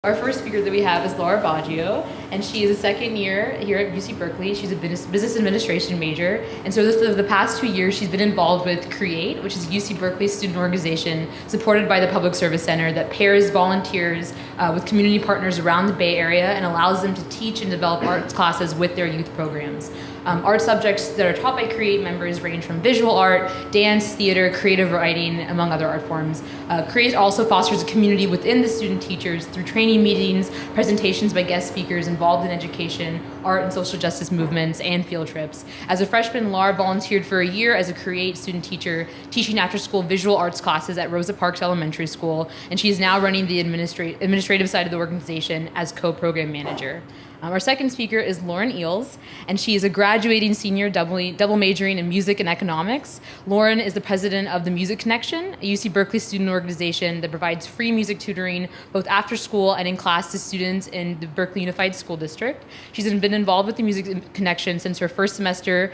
Our first speaker that we have is LARA BAGGIO, and she is a second year here at UC Berkeley. She's a business administration major, and so the past 2 years she's been involved with C.R.E.A.T.E, which is UC Berkeley's student organization supported by the Public Service Center that pairs volunteers with community partners around the Bay Area and allows them to teach and develop arts classes with their youth programs. Art subjects that are taught by C.R.E.A.T.E members range from visual art, dance, theater, creative writing, among other art forms. C.R.E.A.T.E also fosters a community within the student teachers through training meetings, presentations by guest speakers involved in education, art and social justice movements, and field trips. As a freshman, Lara volunteered for a year as a C.R.E.A.T.E student teacher, teaching after-school visual arts classes at Rosa Parks Elementary School, and she is now running the administrative side of the organization as co-program manager. Our second speaker is Lauren Eales, and she is a graduating senior double majoring in music and economics. Lauren is the president of the Music Connection, a UC Berkeley student organization that provides free music tutoring both after school and in class to students in the Berkeley Unified School District. She's been involved with the Music Connection since her first semester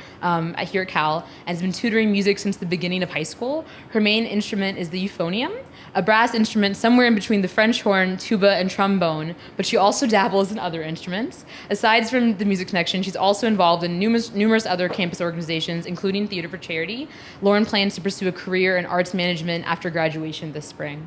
here at Cal and has been tutoring music since the beginning of high school. Her main instrument is the euphonium, a brass instrument somewhere in between the French horn, tuba, and trombone, but she also dabbles in other instruments. Aside from the Music Connection, she's also involved in numerous other campus organizations, including Theater for Charity. Lauren plans to pursue a career in arts management after graduation this spring.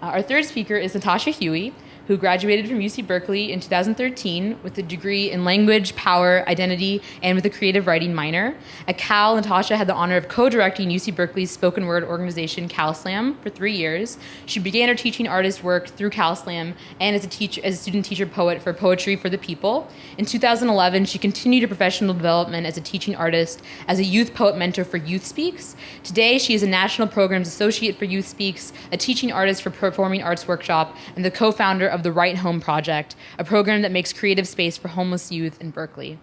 Our third speaker is NATASHA HUEY, who graduated from UC Berkeley in 2013 with a degree in language, power, identity, and with a creative writing minor. At Cal, Natasha had the honor of co-directing UC Berkeley's spoken word organization CalSlam for 3 years. She began her teaching artist work through CalSlam and as a student teacher poet for Poetry for the People. In 2011, she continued her professional development as a teaching artist as a youth poet mentor for Youth Speaks. Today, she is a National Programs Associate for Youth Speaks, a teaching artist for Performing Arts Workshop, and the co-founder of the Right Home Project, a program that makes creative space for homeless youth in Berkeley.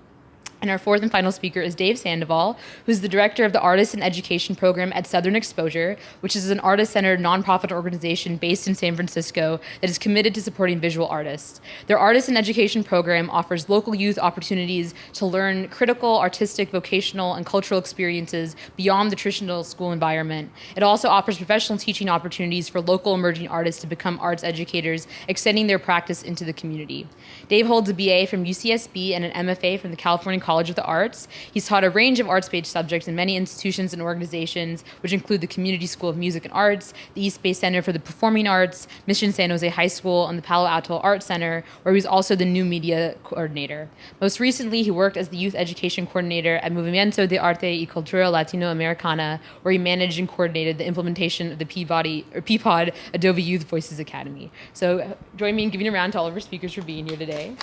And our fourth and final speaker is Dave Sandoval, who's the director of the Artists in Education program at Southern Exposure, which is an artist-centered nonprofit organization based in San Francisco that is committed to supporting visual artists. Their Artists in Education program offers local youth opportunities to learn critical, artistic, vocational, and cultural experiences beyond the traditional school environment. It also offers professional teaching opportunities for local emerging artists to become arts educators, extending their practice into the community. Dave holds a BA from UCSB and an MFA from the California College of the Arts. He's taught a range of arts-based subjects in many institutions and organizations, which include the Community School of Music and Arts, the East Bay Center for the Performing Arts, Mission San Jose High School, and the Palo Alto Arts Center, where he was also the new media coordinator. Most recently, he worked as the youth education coordinator at Movimiento de Arte y Cultura Latinoamericana, where he managed and coordinated the implementation of the PPOD Adobe Youth Voices Academy. So join me in giving a round to all of our speakers for being here today.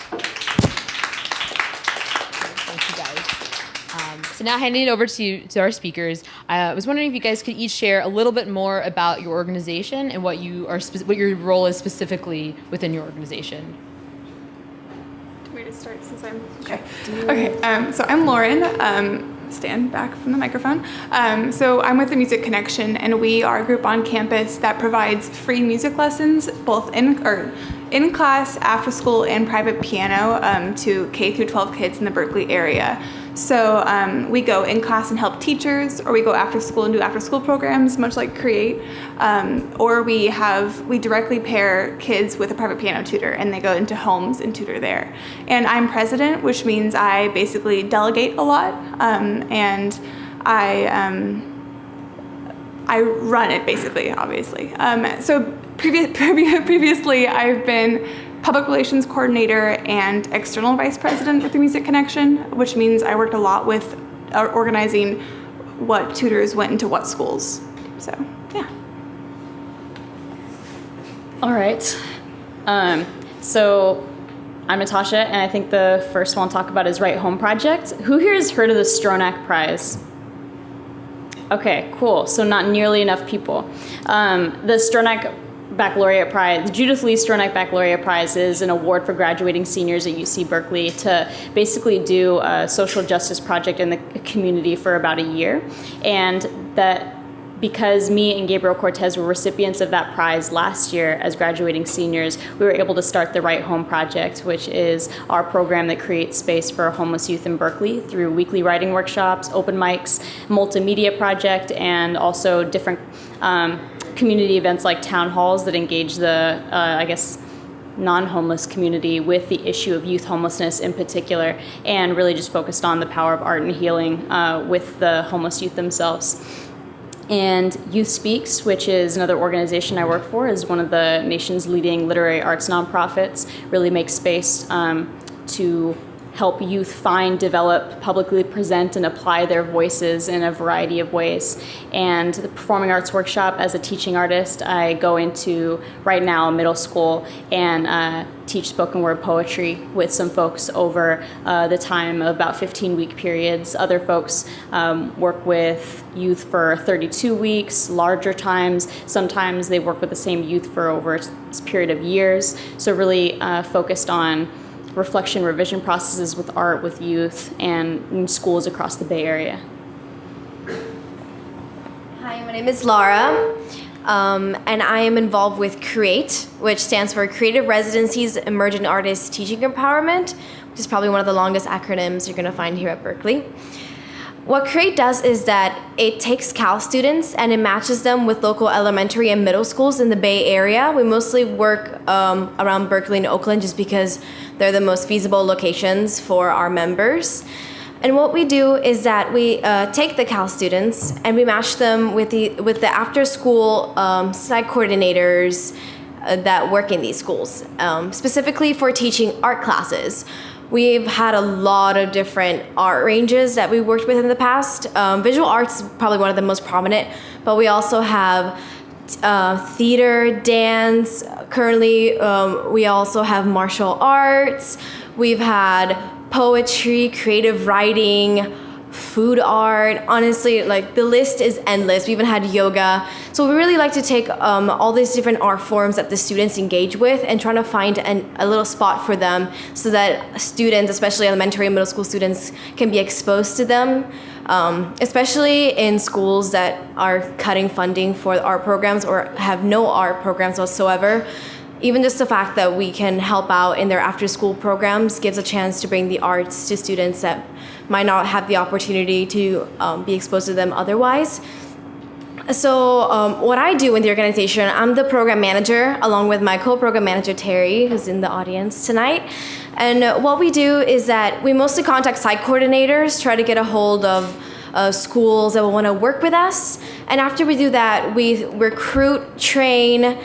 So now handing it over to our speakers, I was wondering if you guys could each share a little bit more about your organization and what your role is specifically within your organization. Want me to start since I'm okay. So I'm Lauren. Stand back from the microphone. So I'm with the Music Connection, and we are a group on campus that provides free music lessons, both in class, after school, and private piano to K through 12 kids in the Berkeley area. So we go in class and help teachers, or we go after school and do after school programs, much like C.R.E.A.T.E, or we directly pair kids with a private piano tutor, and they go into homes and tutor there. And I'm president, which means I basically delegate a lot, and I run it basically, obviously. So previously I've been public relations coordinator and external vice president with the Music Connection, which means I worked a lot with organizing what tutors went into what schools. So, yeah. All right. So I'm Natasha, and I think the first one I'll talk about is Right Home Project. Who here has heard of the C.R.E.A.T.E Prize? Okay, cool. So not nearly enough people. The C.R.E.A.T.E Baccalaureate Prize, the Judith Lee C.R.E.A.T.E Baccalaureate Prize is an award for graduating seniors at UC Berkeley to basically do a social justice project in the community for about a year. And that because me and Gabriel Cortez were recipients of that prize last year as graduating seniors, we were able to start the Right Home Project, which is our program that creates space for homeless youth in Berkeley through weekly writing workshops, open mics, multimedia project, and also different community events like town halls that engage the, non-homeless community with the issue of youth homelessness in particular, and really just focused on the power of art and healing with the homeless youth themselves. And Youth Speaks, which is another organization I work for, is one of the nation's leading literary arts nonprofits, really makes space to help youth find, develop, publicly present, and apply their voices in a variety of ways. And the performing arts workshop, as a teaching artist, I go into right now middle school and teach spoken word poetry with some folks over the time of about 15-week periods. Other folks work with youth for 32 weeks, larger times. Sometimes they work with the same youth for over a period of years. So really focused on reflection revision processes with art, with youth, and in schools across the Bay Area. Hi, my name is Lara, and I am involved with C.R.E.A.T.E, which stands for Creative Residencies Emerging Artists Teaching Empowerment, which is probably one of the longest acronyms you're going to find here at Berkeley. What C.R.E.A.T.E does is that it takes Cal students and it matches them with local elementary and middle schools in the Bay Area. We mostly work around Berkeley and Oakland just because they're the most feasible locations for our members. And what we do is that we take the Cal students and we match them with the after-school site coordinators that work in these schools, specifically for teaching art classes. We've had a lot of different art ranges that we worked with in the past. Visual arts is probably one of the most prominent, but we also have theater, dance. Currently, we also have martial arts. We've had poetry, creative writing, food art. Honestly, like the list is endless. We even had yoga. So we really like to take all these different art forms that the students engage with and trying to find a little spot for them so that students, especially elementary and middle school students, can be exposed to them, especially in schools that are cutting funding for art programs or have no art programs whatsoever. Even just the fact that we can help out in their after-school programs gives a chance to bring the arts to students that might not have the opportunity to be exposed to them otherwise. So what I do in the organization, I'm the program manager along with my co-program manager, Terry, who's in the audience tonight. And what we do is that we mostly contact site coordinators, try to get a hold of schools that will want to work with us. And after we do that, we recruit, train,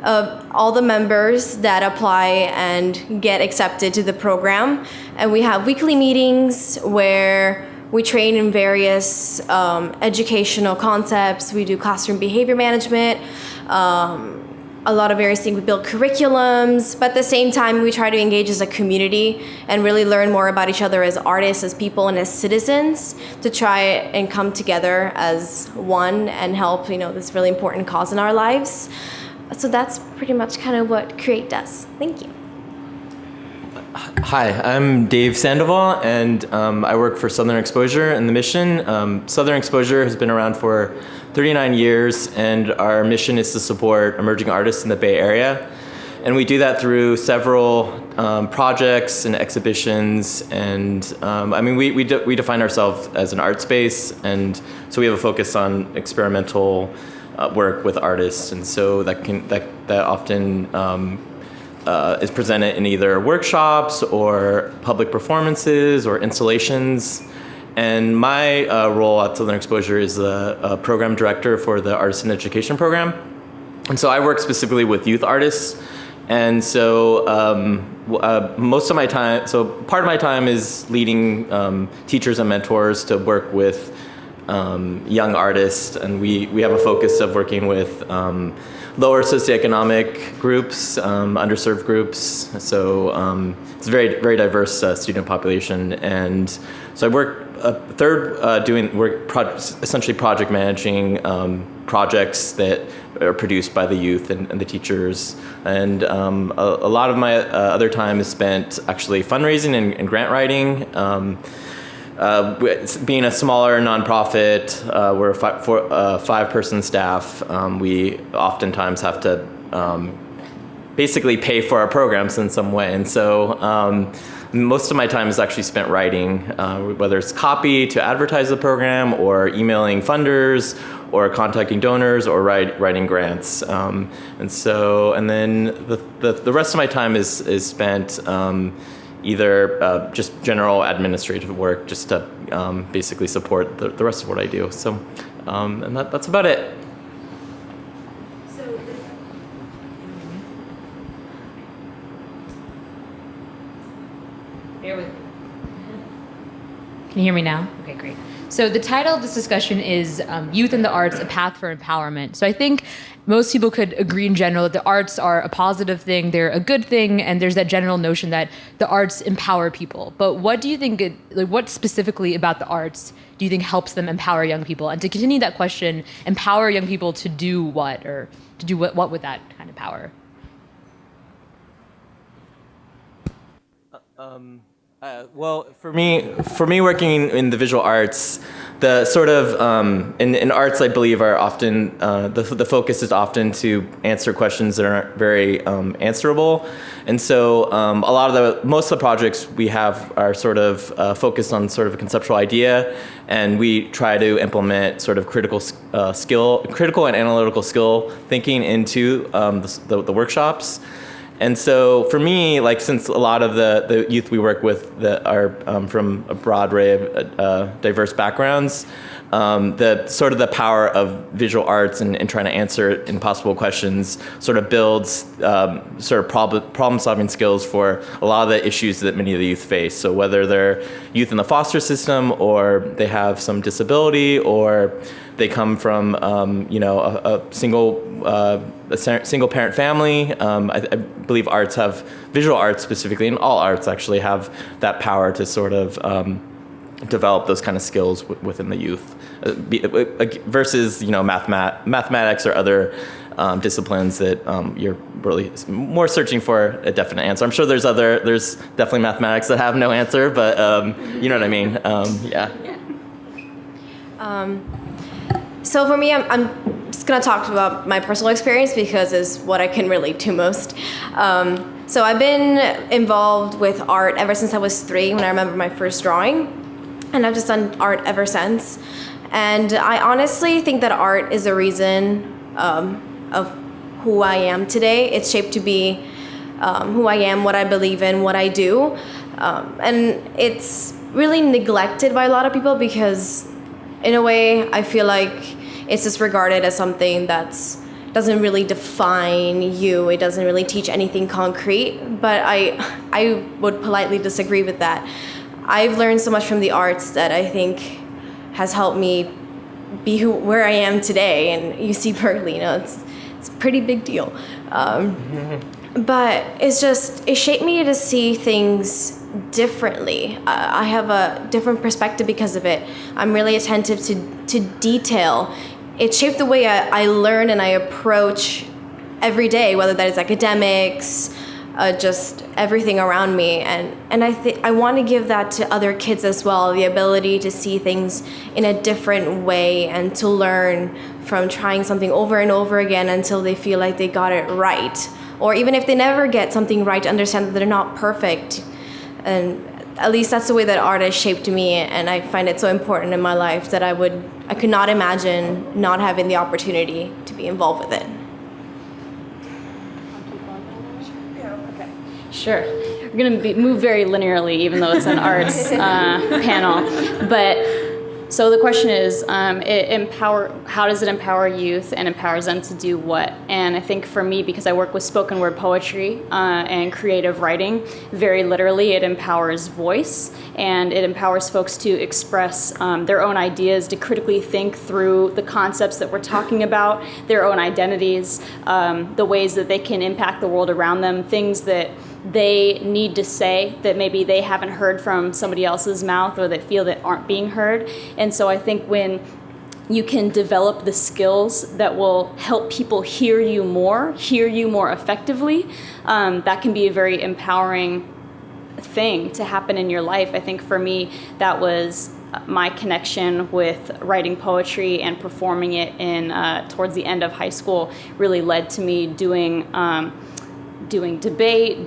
all the members that apply and get accepted to the program. And we have weekly meetings where we train in various educational concepts. We do classroom behavior management, a lot of various things. We build curriculums, but at the same time, we try to engage as a community and really learn more about each other as artists, as people, and as citizens to try and come together as one and help, this really important cause in our lives. So that's pretty much kind of what C.R.E.A.T.E does. Thank you. Hi, I'm Dave Sandoval, and I work for Southern Exposure and the mission. Southern Exposure has been around for 39 years, and our mission is to support emerging artists in the Bay Area. And we do that through several projects and exhibitions, and we define ourselves as an art space, and so we have a focus on experimental work with artists, and so that often is presented in either workshops or public performances or installations. And my role at Southern Exposure is the program director for the Artists in Education program, and so I work specifically with youth artists. And so most of my time, so part of my time is leading teachers and mentors to work with young artists, and we have a focus of working with lower socioeconomic groups, underserved groups. So it's a very, very diverse student population, and so I work essentially project managing projects that are produced by the youth and the teachers, and a lot of my other time is spent actually fundraising and grant writing. Being a smaller nonprofit, we're a five-person staff. We oftentimes have to basically pay for our programs in some way, and so most of my time is actually spent writing, whether it's copy to advertise the program, or emailing funders, or contacting donors, or writing grants. And then the rest of my time is spent either just general administrative work, just to basically support the rest of what I do. So, and that's about it. Bear with me. Can you hear me now? Okay, great. So the title of this discussion is Youth in the Arts, A Path for Empowerment. So I think most people could agree in general that the arts are a positive thing, they're a good thing, and there's that general notion that the arts empower people. But what do you think, what specifically about the arts do you think helps them empower young people? And to continue that question, empower young people to do what, or to do what with that kind of power? Well, for me, working in the visual arts, the sort of in arts, I believe, are often the focus is often to answer questions that aren't very answerable, and so most of the projects we have are sort of focused on sort of a conceptual idea, and we try to implement sort of critical and analytical skill thinking into the workshops. And so for me, like, since a lot of the youth we work with that are from a broad array of diverse backgrounds, the power of visual arts and trying to answer impossible questions sort of builds sort of problem solving skills for a lot of the issues that many of the youth face. So whether they're youth in the foster system, or they have some disability, or they come from a single parent family. I believe visual arts specifically, and all arts actually have that power to sort of develop those kind of skills within the youth, versus mathematics or other disciplines that you're really more searching for a definite answer. I'm sure there's definitely mathematics that have no answer, but you know what I mean. Yeah. So for me, I'm just gonna talk about my personal experience because it's what I can relate to most. So I've been involved with art ever since I was 3, when I remember my first drawing, and I've just done art ever since. And I honestly think that art is a reason of who I am today. It's shaped to be who I am, what I believe in, what I do, and it's really neglected by a lot of people because, in a way, I feel like it's just regarded as something that's doesn't really define you. It doesn't really teach anything concrete. But I would politely disagree with that. I've learned so much from the arts that I think has helped me be where I am today. And UC Berkeley, it's a pretty big deal. But it shaped me to see things differently. I have a different perspective because of it. I'm really attentive to detail. It shaped the way I learn and I approach every day, whether that is academics, just everything around me. And I want to give that to other kids as well, the ability to see things in a different way and to learn from trying something over and over again until they feel like they got it right. Or even if they never get something right, to understand that they're not perfect. And at least that's the way that art has shaped me, and I find it so important in my life that I could not imagine not having the opportunity to be involved with it. Sure. We're going to move very linearly, even though it's an arts panel. But so the question is, how does it empower youth and empowers them to do what? And I think for me, because I work with spoken word poetry and creative writing, very literally it empowers voice, and it empowers folks to express their own ideas, to critically think through the concepts that we're talking about, their own identities, the ways that they can impact the world around them, things that they need to say that maybe they haven't heard from somebody else's mouth, or that feel that aren't being heard. And so I think when you can develop the skills that will help people hear you more effectively, that can be a very empowering thing to happen in your life. I think for me, that was my connection with writing poetry and performing it towards the end of high school really led to me doing debate,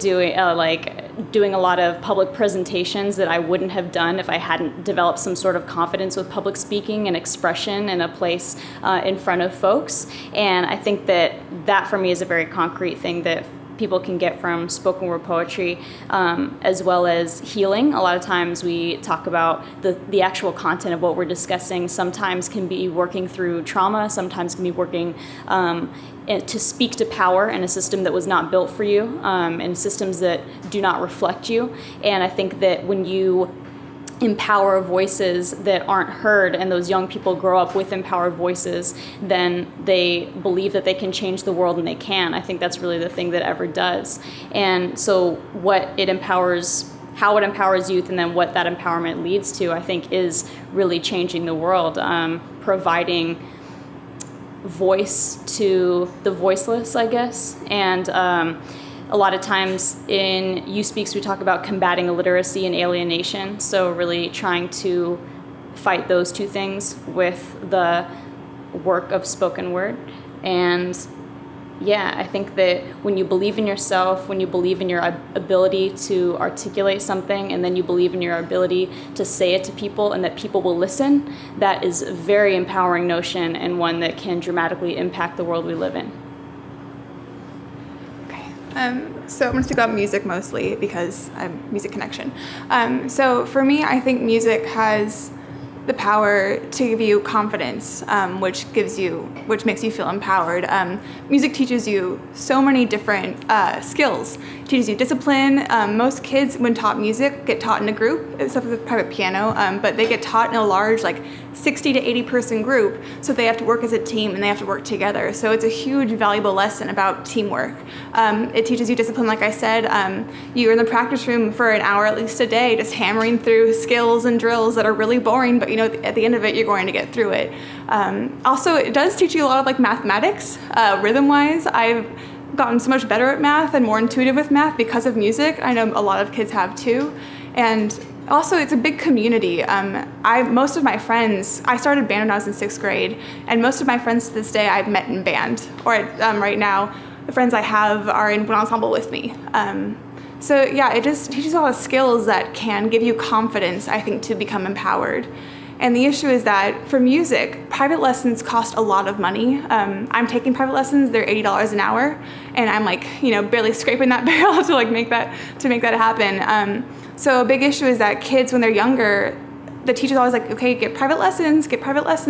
doing a lot of public presentations that I wouldn't have done if I hadn't developed some sort of confidence with public speaking and expression in a place in front of folks. And I think that for me is a very concrete thing that people can get from spoken word poetry, as well as healing. A lot of times we talk about the actual content of what we're discussing. Sometimes can be working through trauma, sometimes can be working to speak to power in a system that was not built for you, and systems that do not reflect you. And I think that when you empower voices that aren't heard and those young people grow up with empowered voices, then they believe that they can change the world, and they can. I think that's really the thing that ever does. And so how it empowers youth and then what that empowerment leads to, I think, is really changing the world, providing voice to the voiceless, I guess. And a lot of times in You Speaks, we talk about combating illiteracy and alienation. So really trying to fight those two things with the work of spoken word. And yeah, I think that when you believe in yourself, when you believe in your ability to articulate something, and then you believe in your ability to say it to people and that people will listen, that is a very empowering notion, and one that can dramatically impact the world we live in. So I'm going to speak about music mostly because I'm music connection. So for me, I think music has the power to give you confidence, which makes you feel empowered. Music teaches you so many different skills. It teaches you discipline. Most kids, when taught music, get taught in a group, except for the private piano, but they get taught in a large, 60 to 80 person group, so they have to work as a team and they have to work together. So it's a huge, valuable lesson about teamwork. It teaches you discipline, like I said. You're in the practice room for an hour at least a day, just hammering through skills and drills that are really boring, but at the end of it, you're going to get through it. Also, it does teach you a lot of mathematics, rhythm-wise. I've gotten so much better at math and more intuitive with math because of music. I know a lot of kids have too. And also, it's a big community. Most of my friends, I started band when I was in 6th grade, and most of my friends to this day I've met in band. Or right now, the friends I have are in one ensemble with me. So yeah, it just teaches a lot of skills that can give you confidence, I think, to become empowered. And the issue is that for music, private lessons cost a lot of money. I'm taking private lessons; they're $80 an hour, and I'm barely scraping that barrel to make that happen. So a big issue is that kids, when they're younger, the teacher's always like, okay, get private lessons,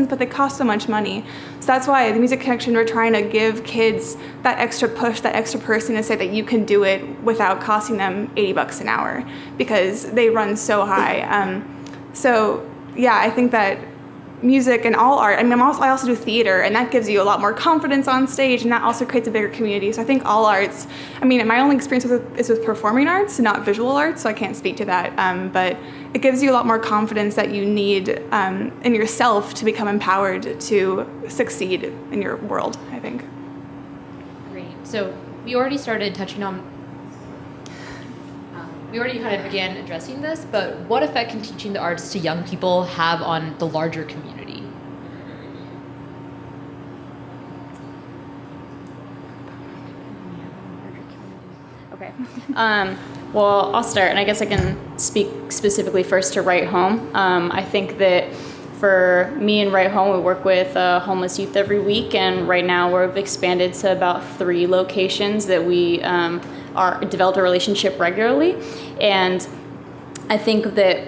but they cost so much money. So that's why the Music Connection, we're trying to give kids that extra push, that extra person to say that you can do it without costing them $80 an hour, because they run so high. So yeah, I think that music and all art, I also do theater, and that gives you a lot more confidence on stage, and that also creates a bigger community. So I think all arts, my only experience is with performing arts, not visual arts, so I can't speak to that, but it gives you a lot more confidence that you need in yourself to become empowered to succeed in your world, I think. Great. So we already started touching on we already kind of began addressing this, but what effect can teaching the arts to young people have on the larger community? Okay. Well, I'll start, and I guess I can speak specifically first to Right Home. I think that for me and Right Home, we work with homeless youth every week, and right now we've expanded to about 3 locations that we developed a relationship regularly. And I think that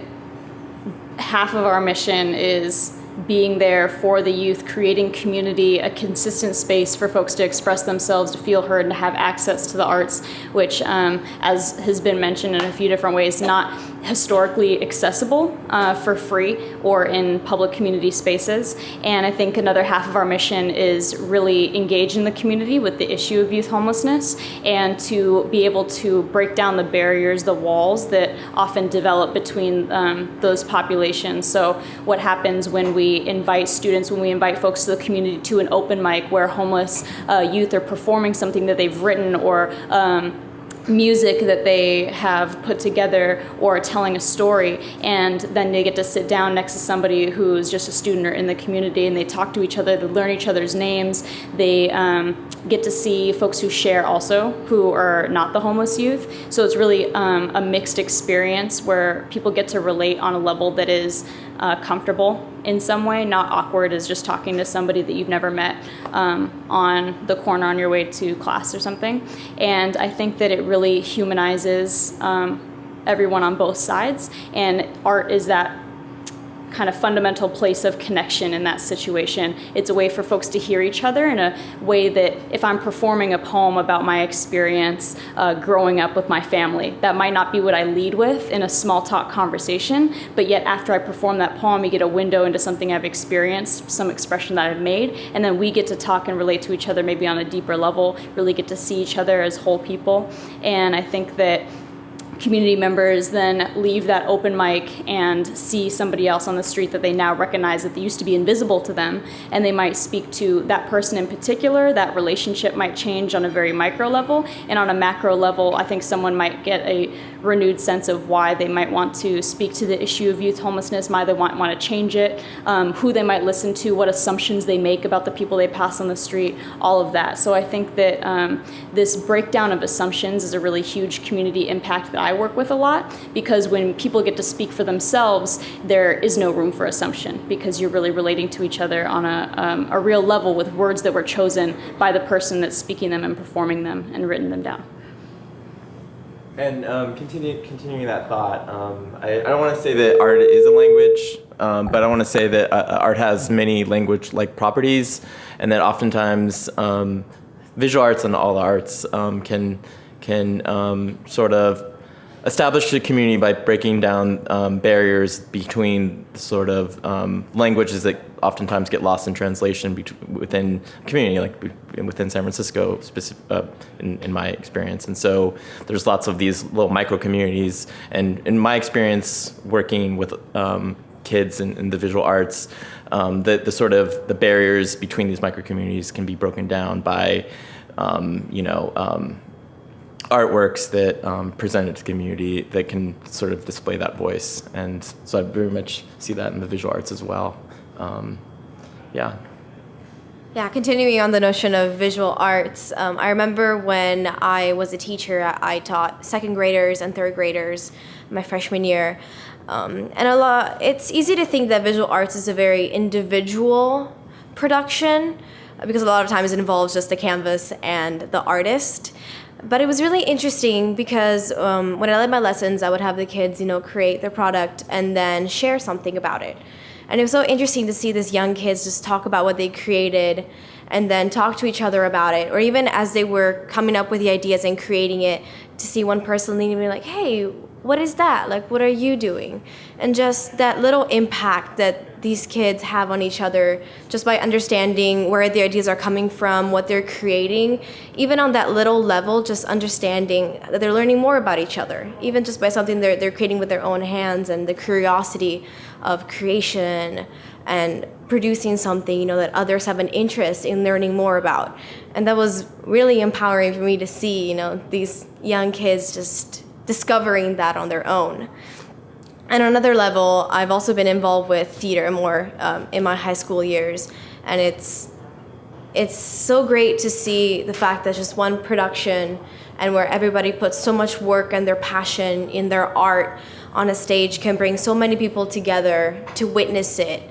half of our mission is being there for the youth, creating community, a consistent space for folks to express themselves, to feel heard, and to have access to the arts, which, as has been mentioned in a few different ways, not historically accessible for free or in public community spaces. And I think another half of our mission is really engaging the community with the issue of youth homelessness, and to be able to break down the barriers, the walls that often develop between those populations. So what happens when we invite folks to the community to an open mic where homeless youth are performing something that they've written or music that they have put together or telling a story, and then they get to sit down next to somebody who's just a student or in the community, and they talk to each other, they learn each other's names, they get to see folks who share also, who are not the homeless youth. So it's really a mixed experience where people get to relate on a level that is comfortable in some way, not awkward as just talking to somebody that you've never met on the corner on your way to class or something. And I think that it really humanizes everyone on both sides, and art is that kind of fundamental place of connection in that situation. It's a way for folks to hear each other in a way that if I'm performing a poem about my experience growing up with my family, that might not be what I lead with in a small talk conversation, but yet after I perform that poem, you get a window into something I've experienced, some expression that I've made, and then we get to talk and relate to each other maybe on a deeper level, really get to see each other as whole people. And I think that community members then leave that open mic and see somebody else on the street that they now recognize that they used to be invisible to them, and they might speak to that person in particular. That relationship might change on a very micro level, and on a macro level, I think someone might get a renewed sense of why they might want to speak to the issue of youth homelessness, why they want to change it, who they might listen to, what assumptions they make about the people they pass on the street, all of that. So I think that this breakdown of assumptions is a really huge community impact that I work with a lot, because when people get to speak for themselves, there is no room for assumption, because you're really relating to each other on a real level with words that were chosen by the person that's speaking them and performing them and written them down. And continuing that thought, I don't want to say that art is a language, but I want to say that art has many language-like properties, and that oftentimes visual arts and all arts can sort of establish a community by breaking down barriers between sort of languages that oftentimes get lost in translation within a community, like within San Francisco, in my experience. And so there's lots of these little micro communities. And in my experience working with kids in the visual arts, the sort of the barriers between these micro communities can be broken down by, artworks that presented to the community that can sort of display that voice. And so I very much see that in the visual arts as well. Yeah, continuing on the notion of visual arts, I remember when I was a teacher, I taught second graders and third graders my freshman year. It's easy to think that visual arts is a very individual production, because a lot of times it involves just the canvas and the artist. But it was really interesting because when I led my lessons, I would have the kids, create their product and then share something about it. And it was so interesting to see these young kids just talk about what they created and then talk to each other about it. Or even as they were coming up with the ideas and creating it, to see one person leaning and be like, hey, what is that? Like, what are you doing? And just that little impact that these kids have on each other just by understanding where the ideas are coming from, what they're creating, even on that little level, just understanding that they're learning more about each other, even just by something they're creating with their own hands, and the curiosity of creation and producing something, that others have an interest in learning more about. And that was really empowering for me to see, these young kids just discovering that on their own. And on another level, I've also been involved with theater more in my high school years, and it's so great to see the fact that just one production, and where everybody puts so much work and their passion in their art on a stage, can bring so many people together to witness it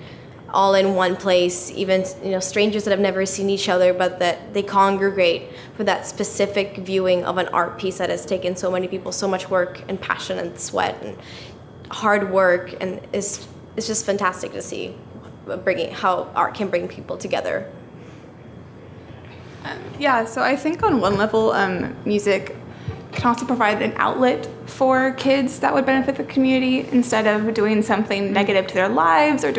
all in one place, even strangers that have never seen each other, but that they congregate for that specific viewing of an art piece that has taken so many people so much work and passion and sweat and hard work, and it's just fantastic to see how art can bring people together. So I think on one level, music can also provide an outlet for kids that would benefit the community, instead of doing something negative to their lives or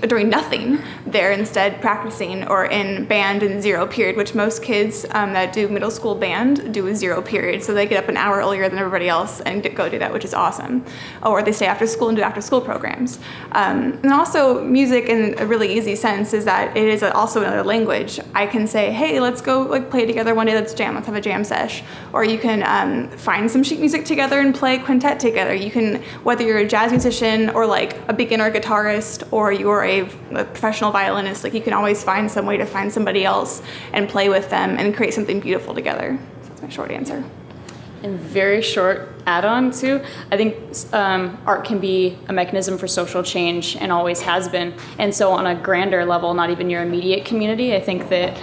doing nothing. They're instead practicing or in band and zero period, which most kids that do middle school band do a zero period. So they get up an hour earlier than everybody else and go do that, which is awesome. Or they stay after school and do after school programs. And also music in a really easy sense is that it is also another language. I can say, hey, let's go like play together one day, let's jam, let's have a jam sesh. Or you can find some sheet music together and play quintet together. You can, whether you're a jazz musician or like a beginner guitarist or you're a professional violinist, like you can always find some way to find somebody else and play with them and create something beautiful together. So that's my short answer. And very short add-on too, I think art can be a mechanism for social change and always has been. And so on a grander level, not even your immediate community, I think that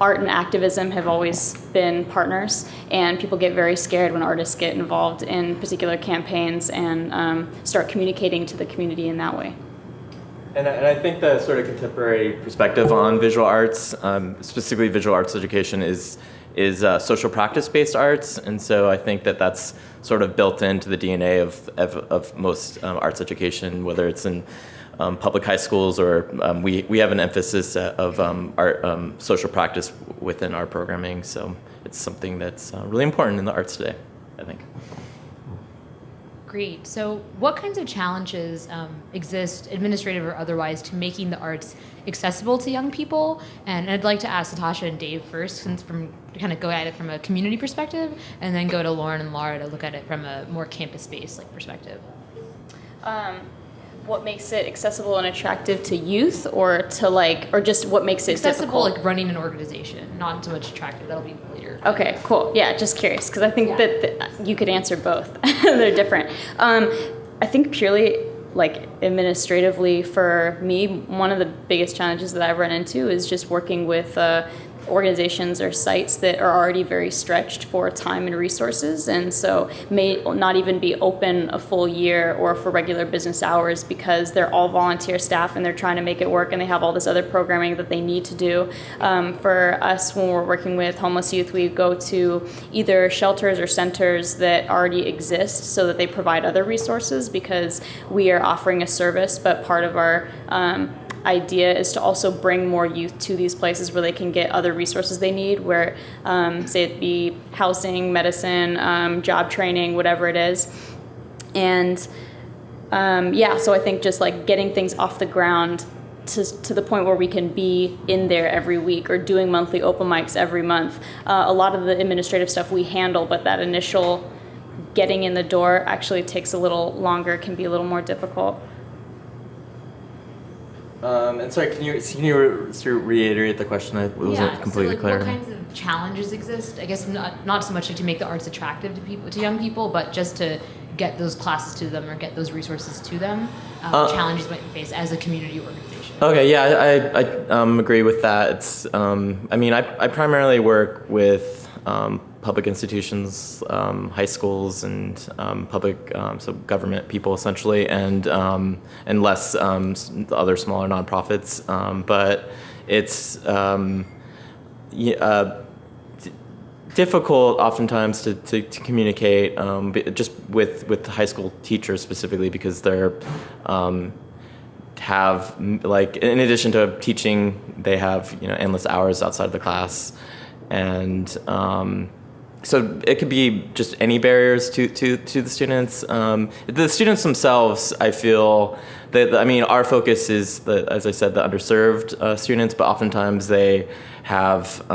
art and activism have always been partners, and people get very scared when artists get involved in particular campaigns and start communicating to the community in that way. And I think the sort of contemporary perspective on visual arts, specifically visual arts education, is social practice-based arts, and so I think that that's sort of built into the DNA of most arts education, whether it's in public high schools or we have an emphasis of art social practice within our programming, so it's something that's really important in the arts today, I think. Great. So what kinds of challenges exist, administrative or otherwise, to making the arts accessible to young people? And I'd like to ask Natasha and Dave first, since to kind of go at it from a community perspective, and then go to Lauren and Lara to look at it from a more campus-based perspective. What makes it accessible and attractive to youth, or to or just what makes it accessible, difficult? running an organization, not so much attractive. That'll be later. Okay, cool. Yeah, just curious, because I think that you could answer both. They're different. I think purely administratively for me, one of the biggest challenges that I've run into is just working with organizations or sites that are already very stretched for time and resources, and so may not even be open a full year or for regular business hours because they're all volunteer staff and they're trying to make it work, and they have all this other programming that they need to do. For us, when we're working with homeless youth, we go to either shelters or centers that already exist so that they provide other resources, because we are offering a service, but part of our idea is to also bring more youth to these places where they can get other resources they need, where say it be housing, medicine, job training, whatever it is. And so I think just getting things off the ground to the point where we can be in there every week or doing monthly open mics every month. A lot of the administrative stuff we handle, but that initial getting in the door actually takes a little longer, can be a little more difficult. And sorry, can you reiterate the question? I wasn't completely clear. What kinds of challenges exist? I guess not so much to make the arts attractive to young people, but just to get those classes to them or get those resources to them. Challenges might face as a community organization. Okay, yeah, I agree with that. It's I primarily work with public institutions, high schools, and public, so government people essentially, and less other smaller nonprofits. But it's difficult oftentimes to communicate just with high school teachers specifically, because they're have in addition to teaching, they have endless hours outside of the class, and so it could be just any barriers to the students. The students themselves, I feel that our focus is as I said, the underserved students, but oftentimes they have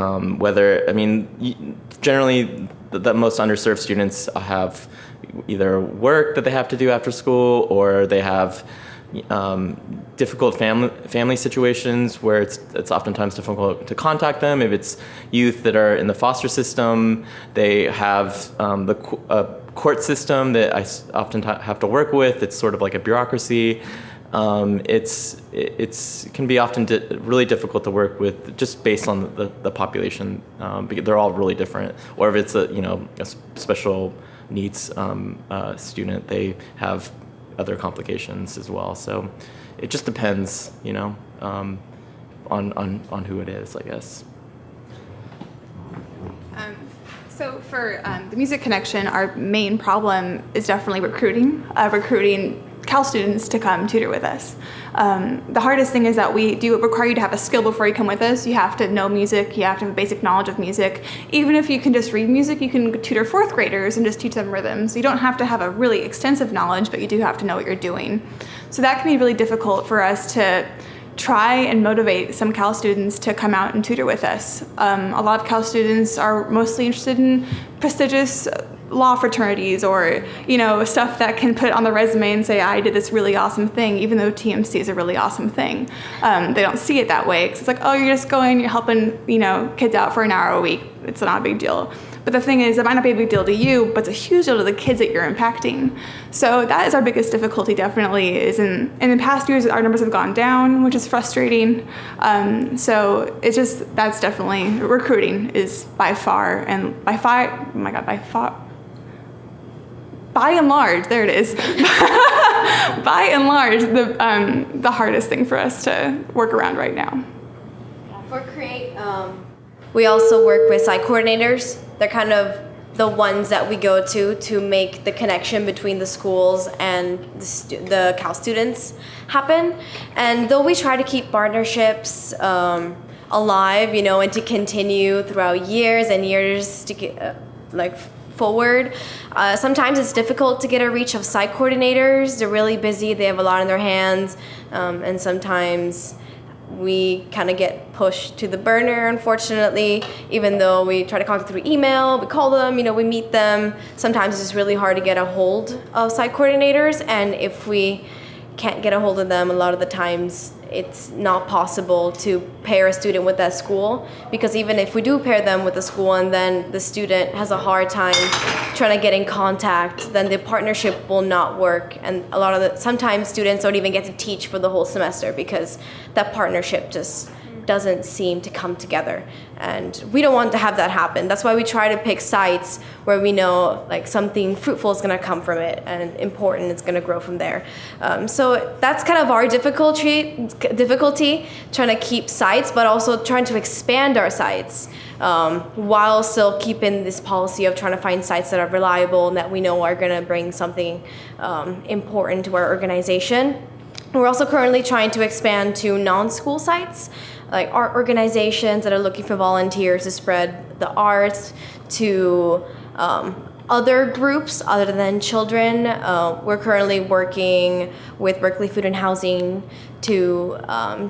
generally the most underserved students have either work that they have to do after school, or they have difficult family situations where it's oftentimes difficult to contact them. If it's youth that are in the foster system, they have the court system that I often have to work with. It's sort of like a bureaucracy. It can be often really difficult to work with just based on the population, because they're all really different. Or if it's a special needs student, they have other complications as well. So it just depends, on who it is, I guess. So for the Music Connection, our main problem is definitely recruiting. Recruiting Cal students to come tutor with us. The hardest thing is that we do require you to have a skill before you come with us. You have to know music, you have to have a basic knowledge of music. Even if you can just read music, you can tutor 4th graders and just teach them rhythms. You don't have to have a really extensive knowledge, but you do have to know what you're doing. So that can be really difficult for us to try and motivate some Cal students to come out and tutor with us. A lot of Cal students are mostly interested in prestigious law fraternities or, stuff that can put on the resume and say, I did this really awesome thing, even though TMC is a really awesome thing. They don't see it that way, because it's like, oh, you're just going, you're helping, kids out for an hour a week. It's not a big deal. But the thing is, it might not be a big deal to you, but it's a huge deal to the kids that you're impacting. So that is our biggest difficulty, definitely, is in the past years, our numbers have gone down, which is frustrating. So it's just, that's definitely, recruiting is by and large, there it is. By and large, the hardest thing for us to work around right now. For C.R.E.A.T.E, we also work with site coordinators. They're kind of the ones that we go to make the connection between the schools and the Cal students happen. And though we try to keep partnerships alive, and to continue throughout years and years to get forward, sometimes it's difficult to get a reach of site coordinators. They're really busy, they have a lot in their hands, and sometimes we kind of get pushed to the burner, unfortunately, even though we try to contact through email, we call them, we meet them. Sometimes it's really hard to get a hold of site coordinators, and if we can't get a hold of them, a lot of the times it's not possible to pair a student with that school, because even if we do pair them with the school and then the student has a hard time trying to get in contact, then the partnership will not work. And sometimes students don't even get to teach for the whole semester because that partnership just doesn't seem to come together. And we don't want to have that happen. That's why we try to pick sites where we know something fruitful is going to come from it and important is going to grow from there. So that's kind of our difficulty trying to keep sites, but also trying to expand our sites while still keeping this policy of trying to find sites that are reliable and that we know are going to bring something important to our organization. We're also currently trying to expand to non-school sites, like art organizations that are looking for volunteers to spread the arts to other groups other than children. We're currently working with Berkeley Food and Housing to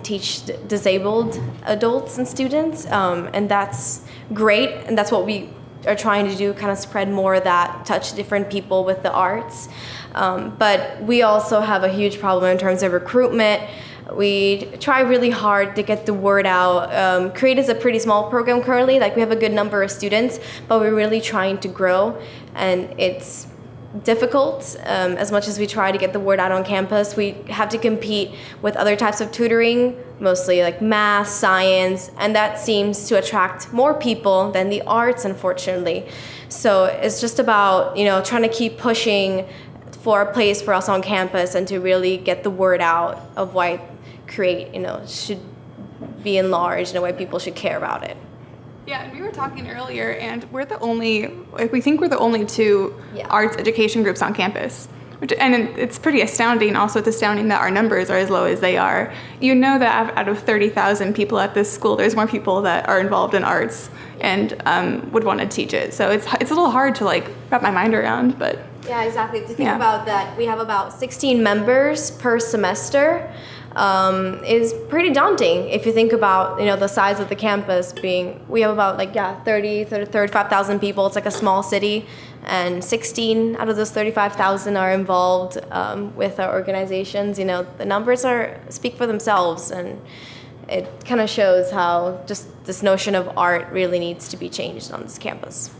teach disabled adults and students, and that's great, and that's what we are trying to do, kind of spread more of that, touch different people with the arts. But we also have a huge problem in terms of recruitment. We try really hard to get the word out. C.R.E.A.T.E is a pretty small program currently. We have a good number of students, but we're really trying to grow, and it's difficult. As much as we try to get the word out on campus, we have to compete with other types of tutoring, mostly math, science, and that seems to attract more people than the arts, unfortunately. So it's just about trying to keep pushing for a place for us on campus and to really get the word out of why C.R.E.A.T.E should be enlarged and why people should care about it. Yeah, and we were talking earlier, and we think we're the only two arts education groups on campus. And it's pretty astounding. Also, it's astounding that our numbers are as low as they are. That out of 30,000 people at this school, there's more people that are involved in arts and would want to teach it. So it's a little hard to wrap my mind around, but yeah, exactly. To think about that, we have about 16 members per semester. Is pretty daunting if you think about the size of the campus we have about 35,000 people. It's a small city, and 16 out of those 35,000 are involved with our organizations. The numbers speak for themselves, and it kind of shows how just this notion of art really needs to be changed on this campus.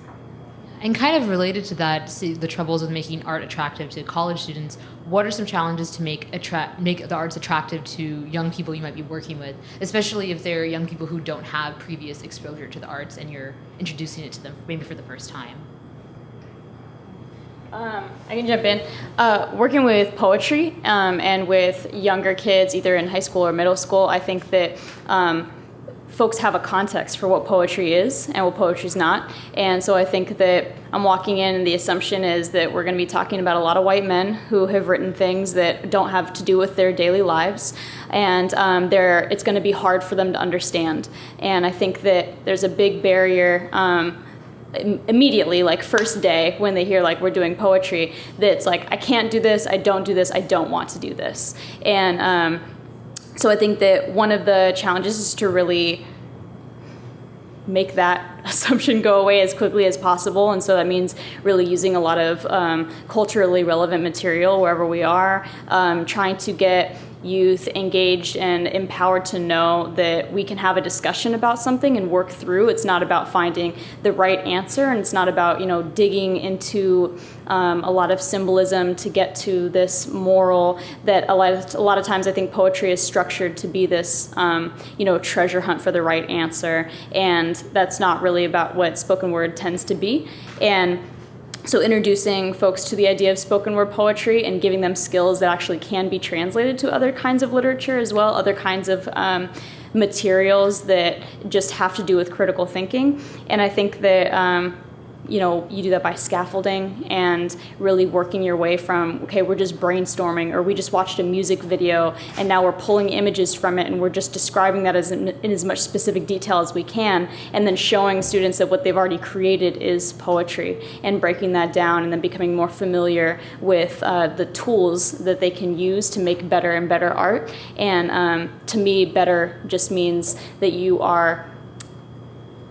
And kind of related to that, the troubles with making art attractive to college students, what are some challenges to make the arts attractive to young people you might be working with, especially if they're young people who don't have previous exposure to the arts and you're introducing it to them maybe for the first time? I can jump in. Working with poetry and with younger kids, either in high school or middle school, I think that folks have a context for what poetry is and what poetry is not. And so I think that I'm walking in and the assumption is that we're going to be talking about a lot of white men who have written things that don't have to do with their daily lives. And it's going to be hard for them to understand. And I think that there's a big barrier immediately, like first day when they hear like we're doing poetry, that's like, I can't do this, I don't do this, I don't want to do this. And so I think that one of the challenges is to really make that assumption go away as quickly as possible. And so that means really using a lot of culturally relevant material wherever we are, trying to get youth engaged and empowered to know that we can have a discussion about something and work through. It's not about finding the right answer, and it's not about, you know, digging into a lot of symbolism to get to this moral that a lot of times I think poetry is structured to be this treasure hunt for the right answer, and that's not really about what spoken word tends to be. And so introducing folks to the idea of spoken word poetry and giving them skills that actually can be translated to other kinds of literature as well, other kinds of materials that just have to do with critical thinking. And I think that you do that by scaffolding and really working your way from, okay, we're just brainstorming, or we just watched a music video and now we're pulling images from it and we're just describing that in as much specific detail as we can, and then showing students that what they've already created is poetry, and breaking that down and then becoming more familiar with the tools that they can use to make better and better art. And to me, better just means that you are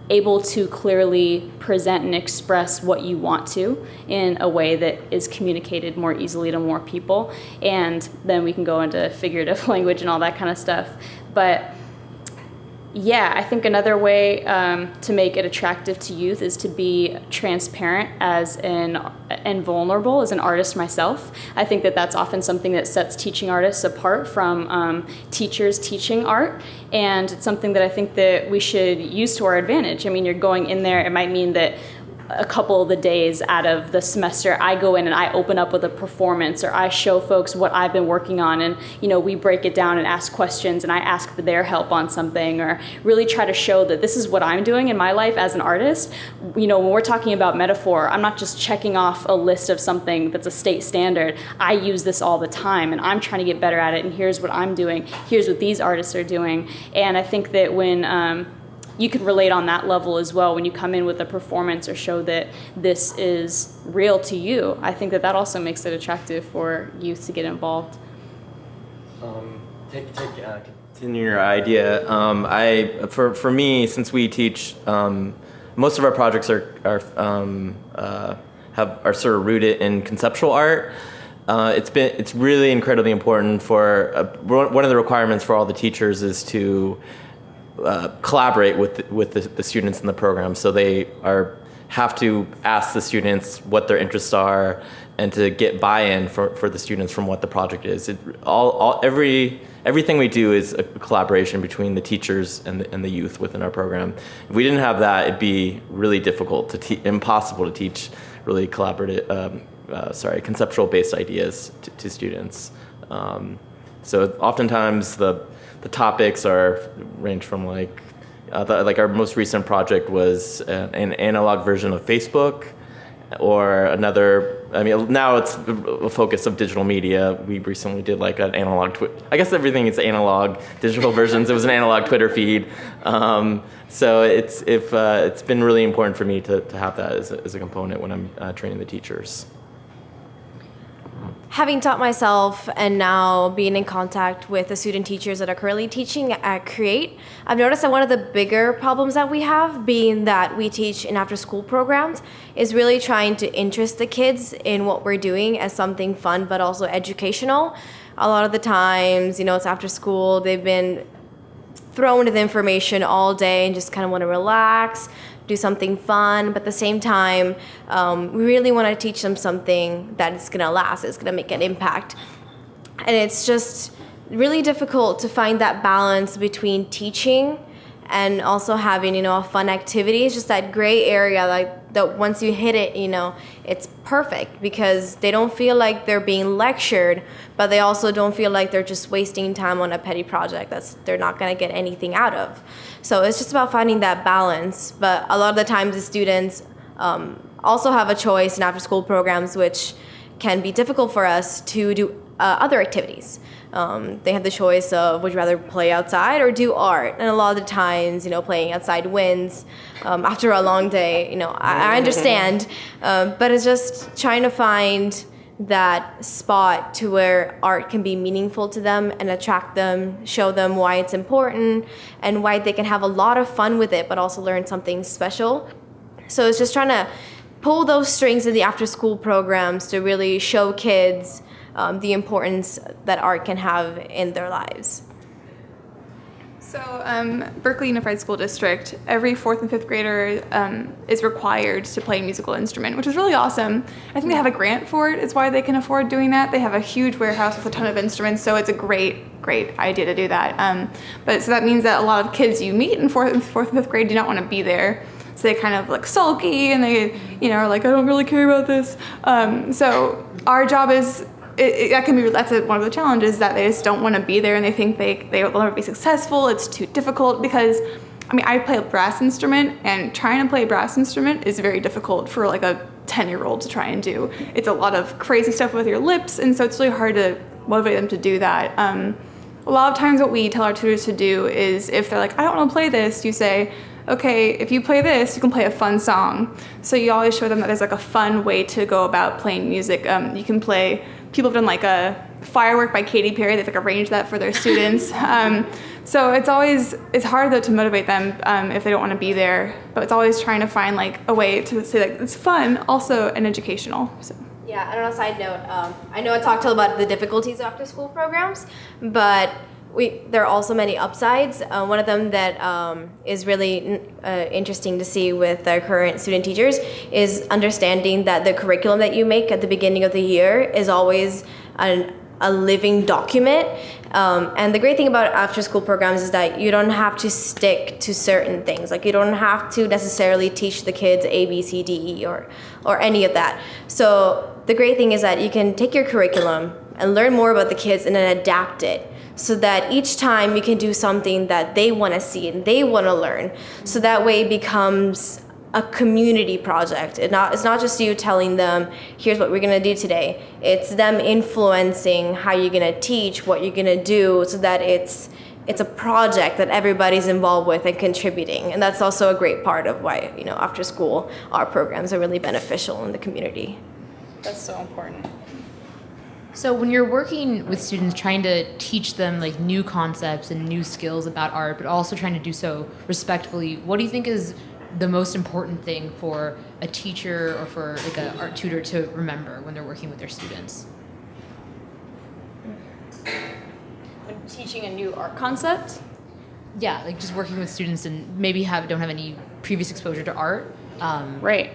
able to clearly present and express what you want to in a way that is communicated more easily to more people. And then we can go into figurative language and all that kind of stuff. But yeah, I think another way to make it attractive to youth is to be transparent and vulnerable as an artist myself. I think that that's often something that sets teaching artists apart from teachers teaching art, and it's something that I think that we should use to our advantage. I mean, you're going in there, it might mean that a couple of the days out of the semester, I go in and I open up with a performance, or I show folks what I've been working on, and we break it down and ask questions, and I ask for their help on something, or really try to show that this is what I'm doing in my life as an artist. When we're talking about metaphor, I'm not just checking off a list of something that's a state standard. I use this all the time, and I'm trying to get better at it, and here's what I'm doing, here's what these artists are doing. And I think that when you can relate on that level as well when you come in with a performance or show that this is real to you. I think that also makes it attractive for youth to get involved. Continue your idea. For me, since we teach, most of our projects are sort of rooted in conceptual art. It's really incredibly important for one of the requirements for all the teachers is to collaborate with the students in the program. So they have to ask the students what their interests are and to get buy-in for the students from what the project is. Everything we do is a collaboration between the teachers and the youth within our program. If we didn't have that, it'd be really difficult impossible to teach really conceptual-based ideas to students. So oftentimes the topics range from our most recent project was an analog version of Facebook, or another. I mean, now it's a focus of digital media. We recently did an analog I guess everything is analog, digital versions. It was an analog Twitter feed. So it's been really important for me to have that as a component when I'm training the teachers. Having taught myself and now being in contact with the student teachers that are currently teaching at C.R.E.A.T.E, I've noticed that one of the bigger problems that we have, being that we teach in after-school programs, is really trying to interest the kids in what we're doing as something fun but also educational. A lot of the times, it's after school, they've been thrown with information all day and just kind of want to relax, do something fun, but at the same time, we really want to teach them something that is going to last, it's going to make an impact. And it's just really difficult to find that balance between teaching and also having, a fun activity. It's just that gray area, like that once you hit it, it's perfect because they don't feel like they're being lectured, but they also don't feel like they're just wasting time on a petty project they're not going to get anything out of. So it's just about finding that balance. But a lot of the times the students also have a choice in after-school programs, which can be difficult for us to do other activities. They have the choice of would you rather play outside or do art, and a lot of the times, playing outside wins. After a long day, I understand, but it's just trying to find that spot to where art can be meaningful to them and attract them, show them why it's important and why they can have a lot of fun with it, but also learn something special. So it's just trying to pull those strings in the after-school programs to really show kids the importance that art can have in their lives. So Berkeley Unified School District, every 4th and 5th grader is required to play a musical instrument, which is really awesome. I think they have a grant for it. It's why they can afford doing that. They have a huge warehouse with a ton of instruments, so it's a great idea to do that. But so that means that a lot of kids you meet in 4th and 5th grade do not want to be there. So they kind of like sulky and they, are like, I don't really care about this. So our job is, that's one of the challenges, that they just don't want to be there and they think they will never be successful. It's too difficult because, I play a brass instrument, and trying to play a brass instrument is very difficult for like a 10-year-old to try and do. It's a lot of crazy stuff with your lips, and so it's really hard to motivate them to do that. A lot of times what we tell our tutors to do is if they're like, I don't want to play this, you say, okay, if you play this, you can play a fun song. So you always show them that there's like a fun way to go about playing music. You can play, people have done like a Firework by Katy Perry, they've like arranged that for their students. So it's hard though to motivate them if they don't want to be there, but it's always trying to find like a way to say like it's fun, also and educational. So. Yeah, and on a side note, I know I talked about the difficulties of after school programs, but there are also many upsides. One of them that is really interesting to see with our current student teachers is understanding that the curriculum that you make at the beginning of the year is always a living document. And the great thing about after school programs is that you don't have to stick to certain things. Like you don't have to necessarily teach the kids A, B, C, D, E, or any of that. So the great thing is that you can take your curriculum and learn more about the kids and then adapt it, so that each time you can do something that they want to see and they want to learn. So that way it becomes a community project. It's not just you telling them, here's what we're going to do today. It's them influencing how you're going to teach, what you're going to do, so that it's a project that everybody's involved with and contributing. And that's also a great part of why, after school, our programs are really beneficial in the community. That's so important. So when you're working with students, trying to teach them like new concepts and new skills about art, but also trying to do so respectfully, what do you think is the most important thing for a teacher or for like an art tutor to remember when they're working with their students? When teaching a new art concept? Yeah, like just working with students and maybe don't have any previous exposure to art. Right.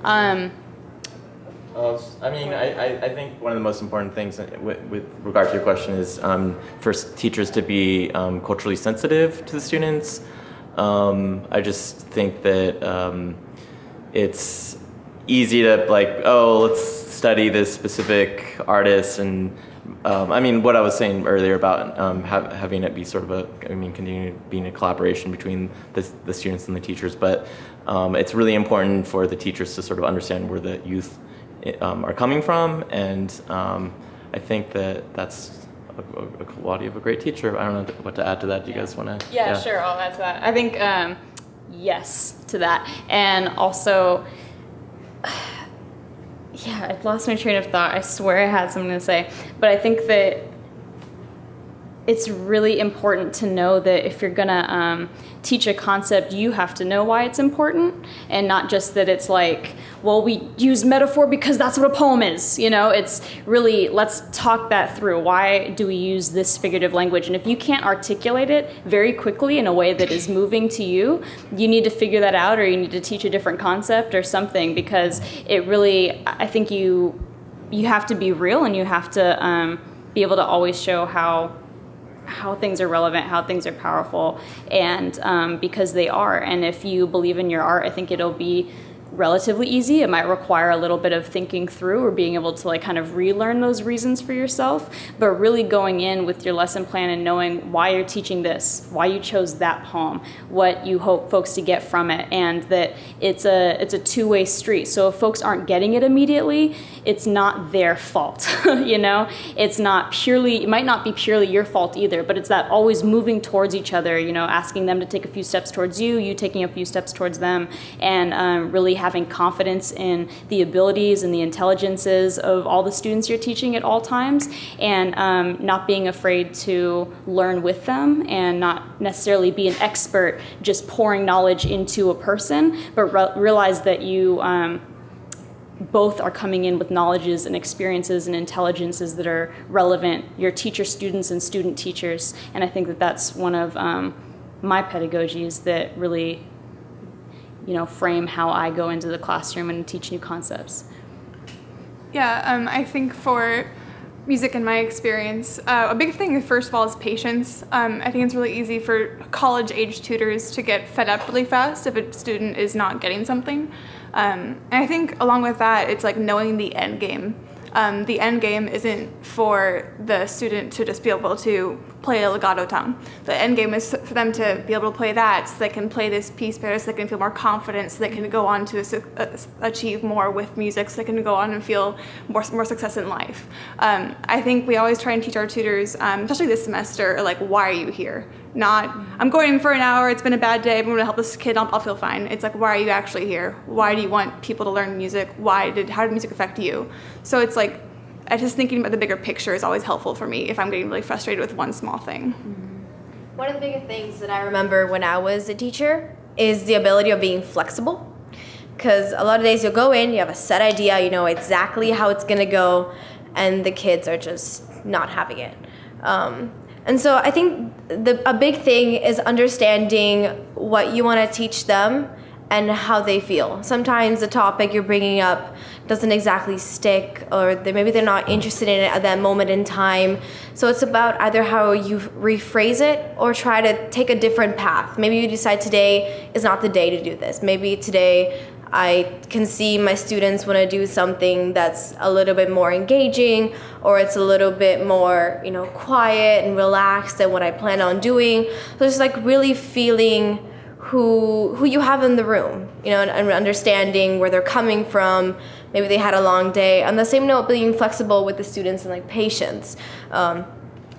I think one of the most important things with regard to your question is for teachers to be culturally sensitive to the students. I just think that it's easy to let's study this specific artist, and what I was saying earlier about having it be sort of continue being a collaboration between the students and the teachers, but it's really important for the teachers to sort of understand where the youth are coming from, and I think that's a quality of a great teacher. I don't know what to add to that. Do you guys want to? Yeah, sure, I'll add to that. I think yes to that, and also, I've lost my train of thought. I swear I had something to say, but I think that it's really important to know that if you're gonna teach a concept, you have to know why it's important, and not just that it's like, well, we use metaphor because that's what a poem is. It's really, let's talk that through. Why do we use this figurative language? And if you can't articulate it very quickly in a way that is moving to you, you need to figure that out, or you need to teach a different concept or something, because it really, I think you have to be real, and you have to be able to always show how how things are relevant, how things are powerful, and because they are. And if you believe in your art, I think it'll be relatively easy. It might require a little bit of thinking through or being able to like kind of relearn those reasons for yourself, but really going in with your lesson plan and knowing why you're teaching this, why you chose that poem, what you hope folks to get from it, and that it's a two-way street. So if folks aren't getting it immediately, it's not their fault. You know, it might not be purely your fault either, but it's that always moving towards each other, you know, asking them to take a few steps towards you taking a few steps towards them, and really having confidence in the abilities and the intelligences of all the students you're teaching at all times, and not being afraid to learn with them and not necessarily be an expert just pouring knowledge into a person, but realize that you both are coming in with knowledges and experiences and intelligences that are relevant, your teacher students and student teachers. And I think that that's one of my pedagogies that really, you know, frame how I go into the classroom and teach new concepts. Yeah, I think for music in my experience, a big thing, first of all, is patience. I think it's really easy for college-age tutors to get fed up really fast if a student is not getting something. And I think along with that, it's like knowing the end game. The end game isn't for the student to just be able to play a legato tone. The end game is for them to be able to play that so they can play this piece better, so they can feel more confident, so they can go on to achieve more with music, so they can go on and feel more success in life. I think we always try and teach our tutors, especially this semester, like, why are you here? Not, I'm going in for an hour, it's been a bad day, I'm going to help this kid, I'll feel fine. It's like, why are you actually here? Why do you want people to learn music? How did music affect you? So it's like, just thinking about the bigger picture is always helpful for me if I'm getting really frustrated with one small thing. One of the biggest things that I remember when I was a teacher is the ability of being flexible. Because a lot of days you'll go in, you have a set idea, you know exactly how it's going to go, and the kids are just not having it. And so I think a big thing is understanding what you want to teach them and how they feel. Sometimes the topic you're bringing up doesn't exactly stick, or maybe they're not interested in it at that moment in time. So it's about either how you rephrase it or try to take a different path. Maybe you decide today is not the day to do this. Maybe today I can see my students want to do something that's a little bit more engaging, or it's a little bit more, you know, quiet and relaxed than what I plan on doing. So it's like really feeling who you have in the room, you know, and understanding where they're coming from. Maybe they had a long day. On the same note, being flexible with the students and like patience.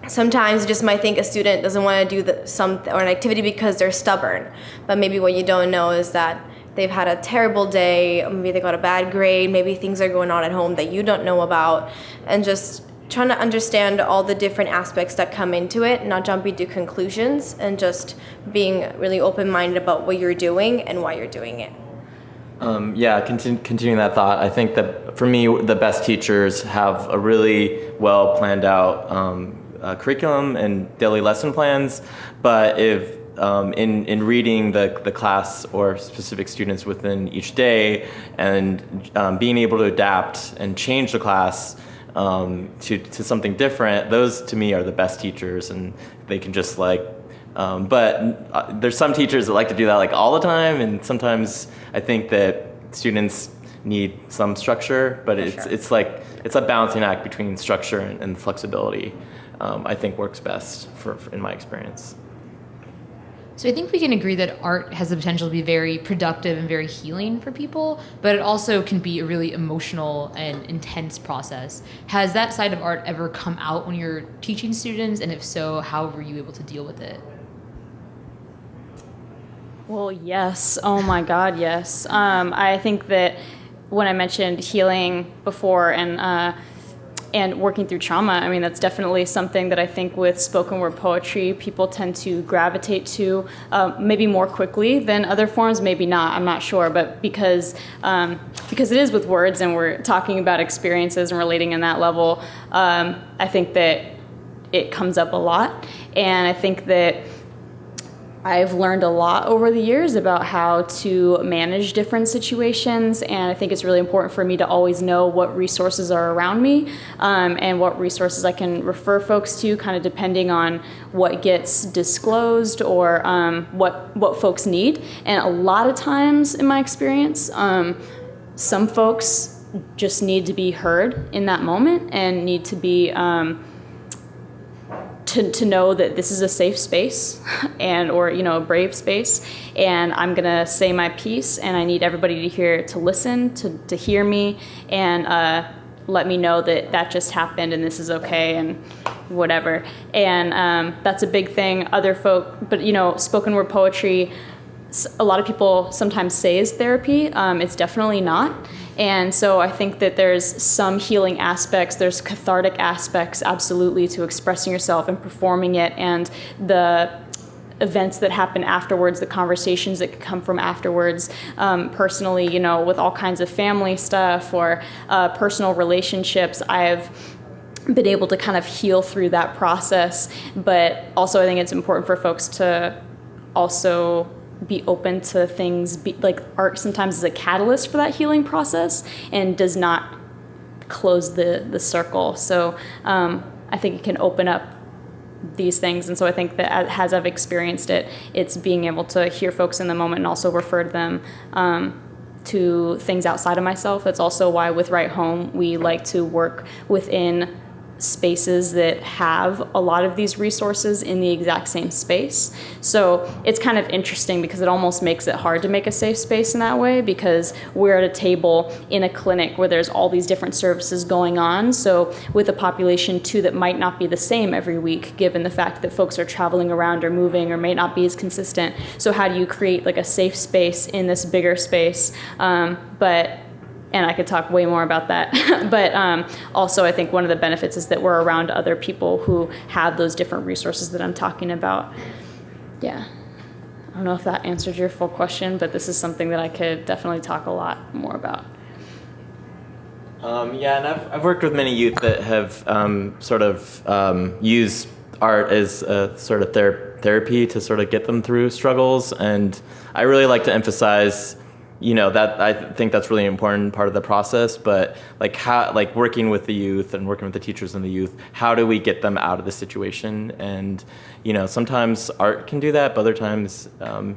Sometimes you just might think a student doesn't want to do an activity because they're stubborn, but maybe what you don't know is that they've had a terrible day, or maybe they got a bad grade, maybe things are going on at home that you don't know about, and just trying to understand all the different aspects that come into it, not jumping to conclusions, and just being really open-minded about what you're doing and why you're doing it. Continuing that thought, I think that for me, the best teachers have a really well planned out curriculum and daily lesson plans, but if in reading the class or specific students within each day, and being able to adapt and change the class to something different, those to me are the best teachers, and they can just like, but there's some teachers that like to do that like all the time, and sometimes I think that students need some structure, but it's like, it's a balancing act between structure and flexibility. I think works best in my experience. So I think we can agree that art has the potential to be very productive and very healing for people, but it also can be a really emotional and intense process. Has that side of art ever come out when you're teaching students? And if so, how were you able to deal with it? Well, yes. Oh my God, yes. I think that when I mentioned healing before and working through trauma, I mean, that's definitely something that I think with spoken word poetry, people tend to gravitate to maybe more quickly than other forms, maybe not, I'm not sure, but because it is with words and we're talking about experiences and relating in that level, I think that it comes up a lot. And I think that I've learned a lot over the years about how to manage different situations, and I think it's really important for me to always know what resources are around me, and what resources I can refer folks to, kind of depending on what gets disclosed or what folks need. And a lot of times, in my experience, some folks just need to be heard in that moment and need to be to know that this is a safe space or a brave space, and I'm gonna say my piece, and I need everybody to listen, to hear me, and let me know that just happened and this is okay and whatever. And that's a big thing. Other folk, but spoken word poetry, a lot of people sometimes say is therapy. It's definitely not. And so I think that there's some healing aspects, there's cathartic aspects, absolutely, to expressing yourself and performing it, and the events that happen afterwards, the conversations that could come from afterwards, personally, with all kinds of family stuff or personal relationships. I've been able to kind of heal through that process, but also I think it's important for folks to also be open to things, like art sometimes is a catalyst for that healing process and does not close the circle. So I think it can open up these things. And so I think that as I've experienced it, it's being able to hear folks in the moment and also refer them to things outside of myself. That's also why with Right Home, we like to work within spaces that have a lot of these resources in the exact same space. So it's kind of interesting because it almost makes it hard to make a safe space in that way, because we're at a table in a clinic where there's all these different services going on. So with a population too that might not be the same every week, given the fact that folks are traveling around or moving or may not be as consistent. So how do you create like a safe space in this bigger space? And I could talk way more about that. But also I think one of the benefits is that we're around other people who have those different resources that I'm talking about. Yeah. I don't know if that answered your full question, but this is something that I could definitely talk a lot more about. Yeah, and I've worked with many youth that have used art as a sort of therapy to sort of get them through struggles. And I really like to emphasize that I think that's really important part of the process, but like working with the youth and working with the teachers and the youth, how do we get them out of the situation? And, sometimes art can do that, but other times,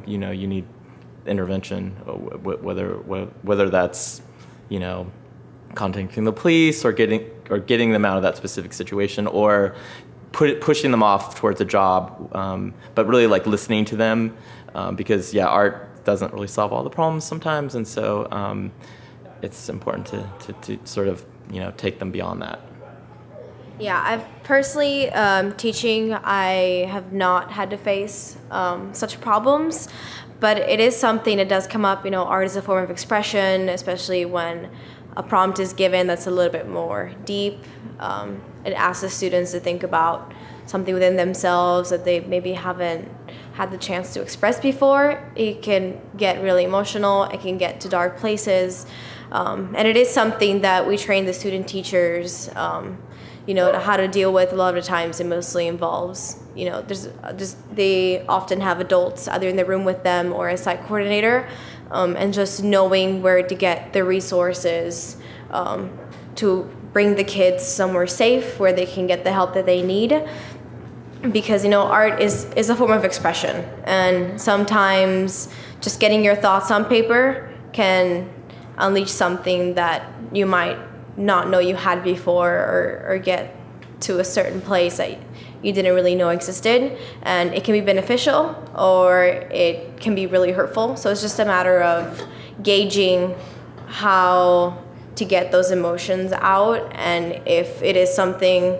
you need intervention, whether that's, contacting the police or getting them out of that specific situation, or pushing them off towards a job, but really like listening to them, because art doesn't really solve all the problems sometimes, and so it's important to sort of take them beyond that. Yeah, I've personally teaching, I have not had to face such problems, but it is something that does come up. Art is a form of expression, especially when a prompt is given that's a little bit more deep. It asks the students to think about something within themselves that they maybe haven't had the chance to express before. It can get really emotional. It can get to dark places. And it is something that we train the student teachers, how to deal with. A lot of the times it mostly involves, they often have adults either in the room with them or a site coordinator, and just knowing where to get the resources to bring the kids somewhere safe where they can get the help that they need. Because art is a form of expression, and sometimes just getting your thoughts on paper can unleash something that you might not know you had before, or get to a certain place that you didn't really know existed. And it can be beneficial or it can be really hurtful. So it's just a matter of gauging how to get those emotions out, and if it is something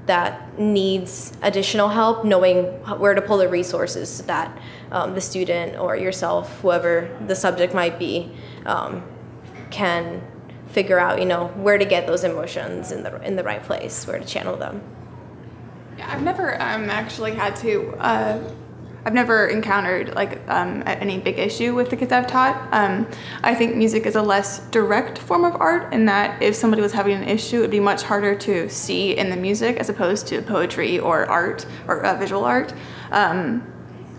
that needs additional help, knowing where to pull the resources so that the student or yourself, whoever the subject might be, can figure out, where to get those emotions in the right place, where to channel them. Yeah, I've never actually had to. I've never encountered any big issue with the kids I've taught. I think music is a less direct form of art, in that if somebody was having an issue, it'd be much harder to see in the music as opposed to poetry or art or visual art.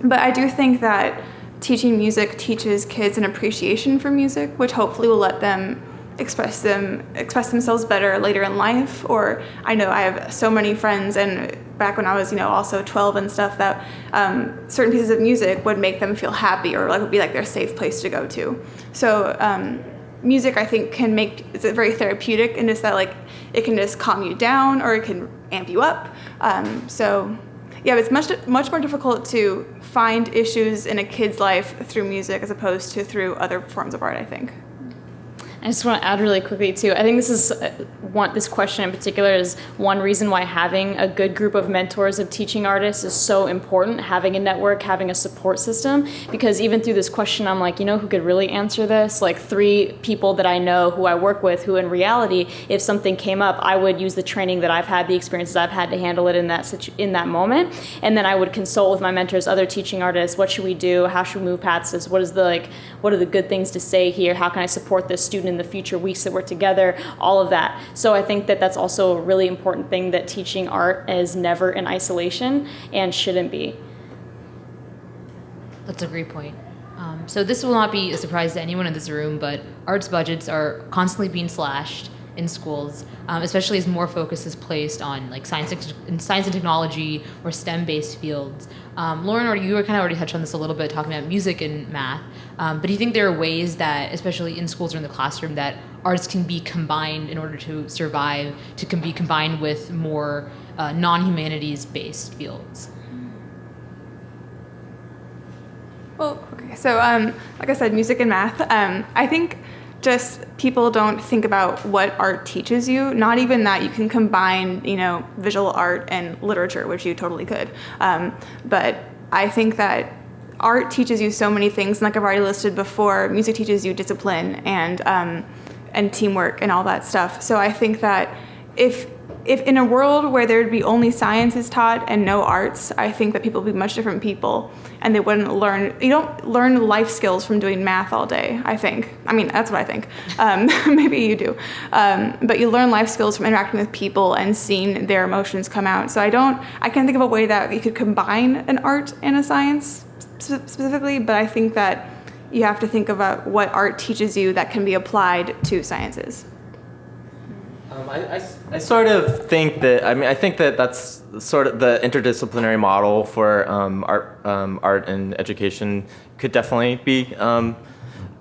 But I do think that teaching music teaches kids an appreciation for music, which hopefully will let them express themselves better later in life. Or I know I have so many friends, and back when I was, also 12 and stuff, that certain pieces of music would make them feel happy, or like would be like their safe place to go to. So music, I think, it's very therapeutic, and just that like it can just calm you down or it can amp you up. So yeah, it's much more difficult to find issues in a kid's life through music as opposed to through other forms of art, I think. I just want to add really quickly too. I think this question in particular is one reason why having a good group of mentors of teaching artists is so important. Having a network, having a support system, because even through this question, I'm like, who could really answer this? Like 3 people that I know who I work with, who in reality, if something came up, I would use the training that I've had, the experiences I've had to handle it in that moment, and then I would consult with my mentors, other teaching artists. What should we do? How should we move past this? What are the good things to say here? How can I support this student in the future weeks that we're together, all of that. So I think that that's also a really important thing, that teaching art is never in isolation and shouldn't be. That's a great point. So this will not be a surprise to anyone in this room, but arts budgets are constantly being slashed in schools, especially as more focus is placed on like science and technology or STEM-based fields. Lauren, or you were kind of already touched on this a little bit, talking about music and math. But do you think there are ways that, especially in schools or in the classroom, that arts can be combined in order to survive, to be combined with more non-humanities-based fields? Well, okay. So, like I said, music and math. I think just people don't think about what art teaches you. Not even that you can combine, visual art and literature, which you totally could. But I think that art teaches you so many things. And like I've already listed before, music teaches you discipline and teamwork and all that stuff. So I think that if in a world where there'd be only sciences taught and no arts, I think that people would be much different people, and they wouldn't you don't learn life skills from doing math all day, I think. I mean, that's what I think. Maybe you do. But you learn life skills from interacting with people and seeing their emotions come out. So I can't think of a way that you could combine an art and a science specifically, but I think that you have to think about what art teaches you that can be applied to sciences. I sort of think that, I think that that's sort of the interdisciplinary model for art and education could definitely be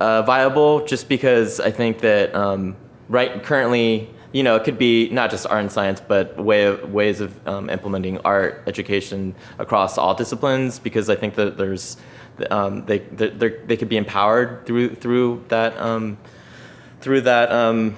viable, just because I think that currently, it could be not just art and science, but ways of implementing art education across all disciplines, because I think that there's they could be empowered through that. Through that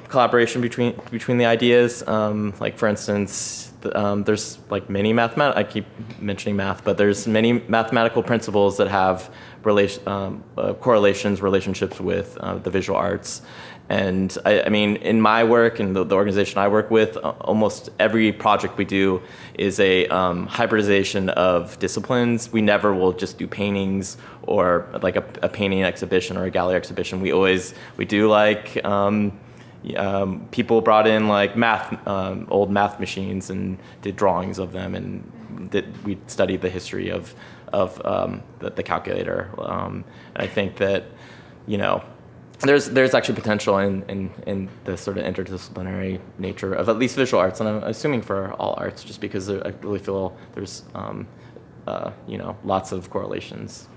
collaboration between the ideas, like for instance, there's like many I keep mentioning math, but there's many mathematical principles that have relationships with the visual arts. And I mean, in my work and the organization I work with, almost every project we do is a hybridization of disciplines. We never will just do paintings or like a painting exhibition or a gallery exhibition. We do like people brought in like old math machines and did drawings of them, and we studied the history of the calculator. And I think that there's actually potential in the sort of interdisciplinary nature of at least visual arts, and I'm assuming for all arts, just because I really feel there's lots of correlations.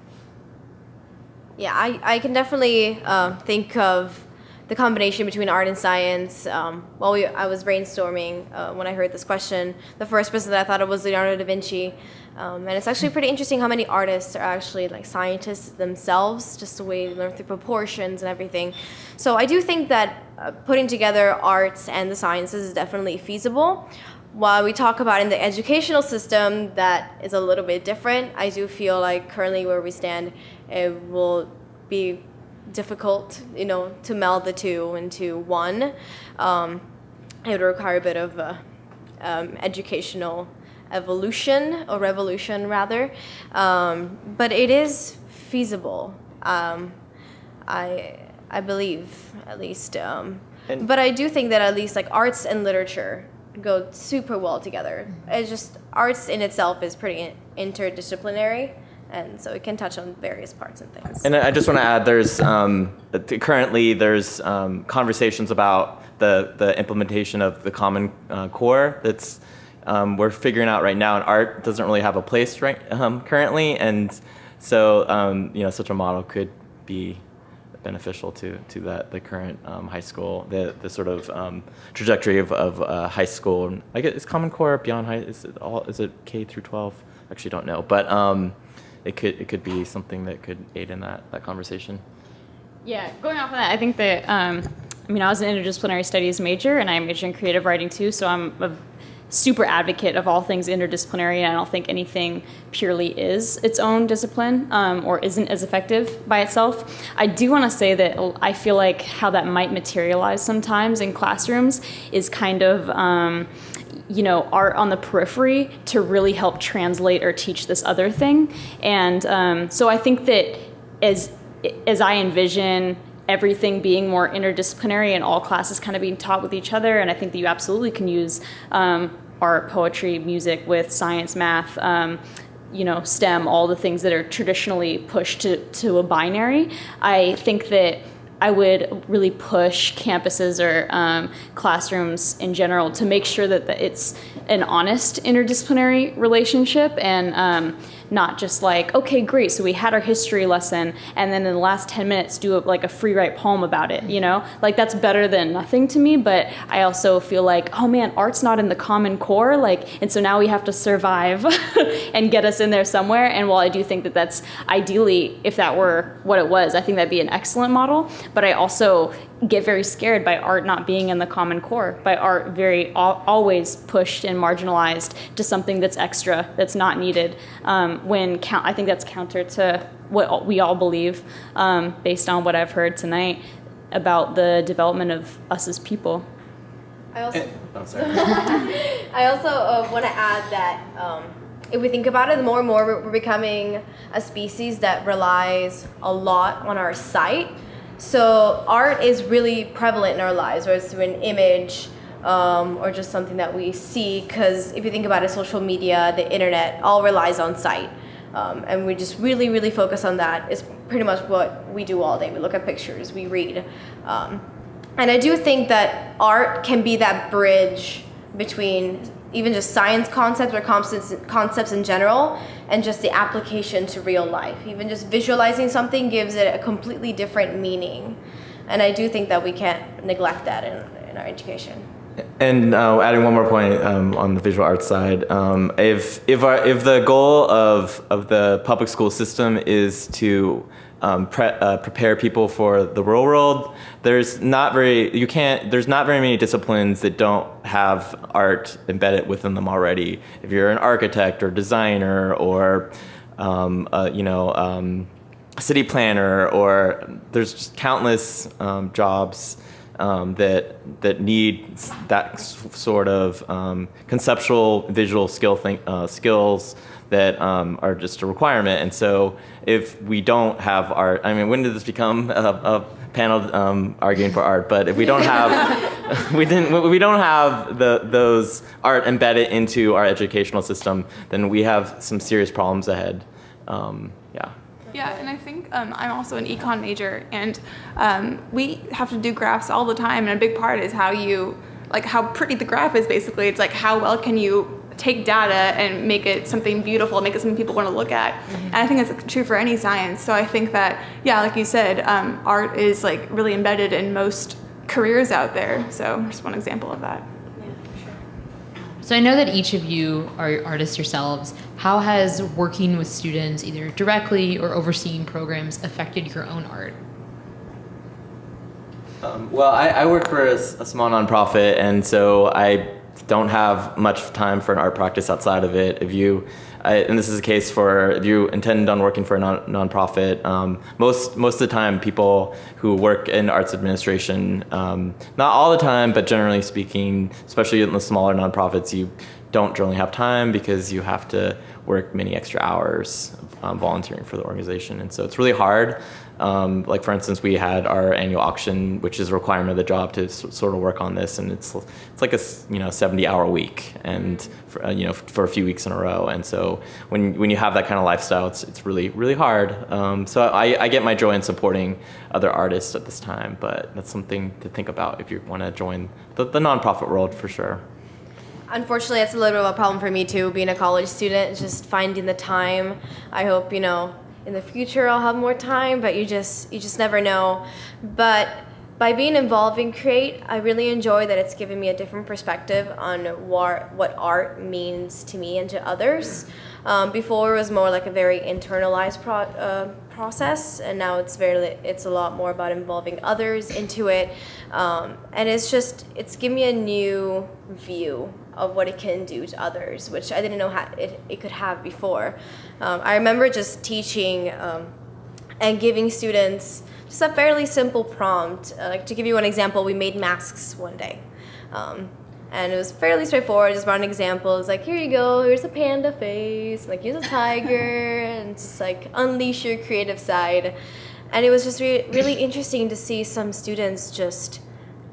Yeah, I can definitely think of the combination between art and science. While I was brainstorming when I heard this question, the first person that I thought of was Leonardo da Vinci. And it's actually pretty interesting how many artists are actually like scientists themselves, just the way they learn through proportions and everything. So I do think that putting together arts and the sciences is definitely feasible. While we talk about in the educational system, that is a little bit different. I do feel like currently where we stand, it will be difficult, to meld the two into one. It would require a bit of educational evolution, or revolution rather, but it is feasible. I believe, at least. But I do think that at least like arts and literature go super well together. It's just arts in itself is pretty interdisciplinary, And so it can touch on various parts and things. And I just want to add, currently there's conversations about the implementation of the Common Core that's we're figuring out right now, and art doesn't really have a place currently, and so such a model could be beneficial to the current high school, the sort of trajectory of high school. I guess is Common Core beyond high? Is it K through 12? Actually, don't know, but it could be something that could aid in that conversation. Yeah, going off of that, I think that I was an interdisciplinary studies major, and I majored in creative writing too. So I'm a super advocate of all things interdisciplinary, and I don't think anything purely is its own discipline or isn't as effective by itself. I do want to say that I feel like how that might materialize sometimes in classrooms is kind of art on the periphery to really help translate or teach this other thing. And so I think that as I envision everything being more interdisciplinary and all classes kind of being taught with each other, and I think that you absolutely can use art, poetry, music with science, math, STEM, all the things that are traditionally pushed to a binary. I think that I would really push campuses or classrooms in general to make sure that it's an honest interdisciplinary relationship and not just like, okay, great, so we had our history lesson and then in the last 10 minutes do a free write poem about it, Like that's better than nothing to me, but I also feel like, oh man, art's not in the Common Core, and so now we have to survive and get us in there somewhere. And while I do think that that's ideally, if that were what it was, I think that'd be an excellent model, but I also get very scared by art not being in the Common Core, by art always pushed and marginalized to something that's extra, that's not needed, I think that's counter to what we all believe, based on what I've heard tonight about the development of us as people. I also want to add that if we think about it, the more and more we're becoming a species that relies a lot on our sight. So art is really prevalent in our lives, whether it's through an image or just something that we see, because if you think about it, social media, the internet, all relies on sight. And we just really, really focus on that. It's pretty much what we do all day. We look at pictures, we read. And I do think that art can be that bridge between even just science concepts or concepts in general and just the application to real life. Even just visualizing something gives it a completely different meaning. And I do think that we can't neglect that in our education. And adding one more point on the visual arts side, if the goal of the public school system is to prepare people for the real world, there's not very many disciplines that don't have art embedded within them already. If you're an architect or designer or city planner, or there's just countless jobs that need that sort of conceptual visual skills that are just a requirement. And so if we don't have art, when did this become a panel arguing for art? But if we don't have we don't have those art embedded into our educational system, then we have some serious problems ahead. Yeah, and I think I'm also an econ major, and we have to do graphs all the time, and a big part is how pretty the graph is. Basically, it's like how well can you take data and make it something beautiful, make it something people want to look at. Mm-hmm. And I think that's true for any science. So I think that, like you said, art is really embedded in most careers out there. So just one example of that. So I know that each of you are artists yourselves. How has working with students, either directly or overseeing programs, affected your own art? Well, I work for a small nonprofit, and so I don't have much time for an art practice outside of it. And this is the case for if you intend on working for a nonprofit. Most of the time, people who work in arts administration, not all the time, but generally speaking, especially in the smaller nonprofits, you don't generally have time because you have to work many extra hours volunteering for the organization. And so it's really hard. Like for instance, we had our annual auction, which is a requirement of the job to sort of work on this, and it's like a 70-hour week, and for a few weeks in a row. And so when you have that kind of lifestyle, it's really hard. So I get my joy in supporting other artists at this time, but that's something to think about if you want to join the nonprofit world for sure. Unfortunately, it's a little bit of a problem for me too, being a college student, just finding the time. I hope, in the future I'll have more time, but you just never know. But by being involved in C.R.E.A.T.E, I really enjoy that it's given me a different perspective on what art means to me and to others. Before it was more like a very internalized process, and now it's a lot more about involving others into it. And it's given me a new view of what it can do to others, which I didn't know it could have before. I remember just teaching and giving students just a fairly simple prompt. Like to give you one example, we made masks one day. And it was fairly straightforward, just brought an example. It's like, here you go, here's a panda face, like use a tiger, and just like unleash your creative side. And it was just really interesting to see some students just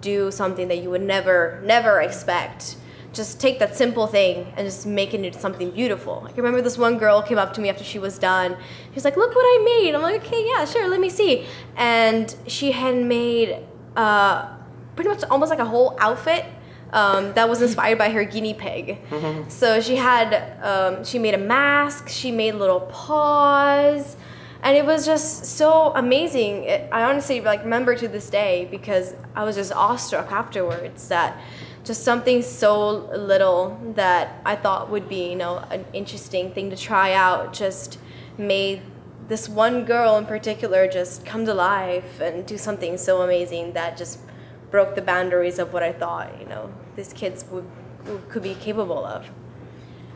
do something that you would never expect. Just take that simple thing and just make it into something beautiful. Like, I remember this one girl came up to me after she was done. She was like, look what I made. I'm like, okay, yeah, sure, let me see. And she had made pretty much almost like a whole outfit that was inspired by her guinea pig. Mm-hmm. So she made a mask, she made little paws, and it was just so amazing. I honestly remember to this day because I was just awestruck afterwards that just something so little that I thought would be, an interesting thing to try out just made this one girl in particular just come to life and do something so amazing that just broke the boundaries of what I thought, these kids could be capable of.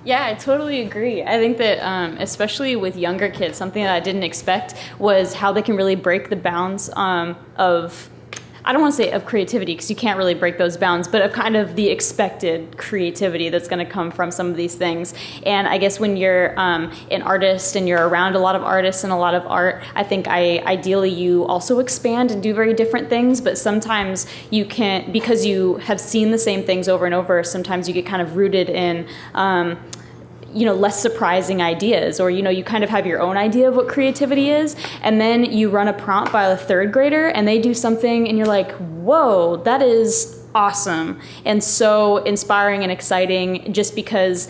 Yeah, I totally agree. I think that especially with younger kids, something that I didn't expect was how they can really break the bounds of, I don't want to say of creativity because you can't really break those bounds, but of kind of the expected creativity that's going to come from some of these things. And I guess when you're an artist and you're around a lot of artists and a lot of art, I think ideally you also expand and do very different things, but sometimes you can, because you have seen the same things over and over, sometimes you get kind of rooted in less surprising ideas, or you kind of have your own idea of what creativity is, and then you run a prompt by a third grader and they do something and you're like, whoa, that is awesome and so inspiring and exciting, just because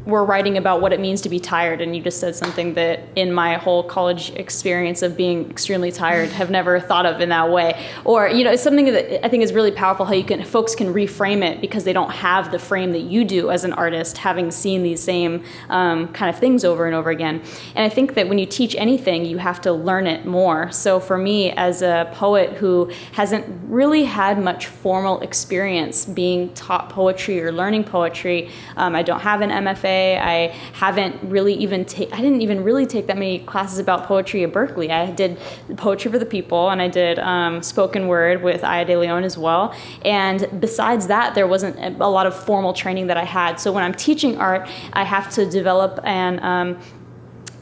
we're writing about what it means to be tired, and you just said something that in my whole college experience of being extremely tired have never thought of in that way. Or it's something that I think is really powerful, how folks can reframe it because they don't have the frame that you do as an artist, having seen these same kind of things over and over again. And I think that when you teach anything, you have to learn it more. So for me, as a poet who hasn't really had much formal experience being taught poetry or learning poetry, I don't have an MFA. I haven't really I didn't even really take that many classes about poetry at Berkeley. I did Poetry for the People, and I did spoken word with Aya De Leon as well. And besides that, there wasn't a lot of formal training that I had. So when I'm teaching art, I have to develop and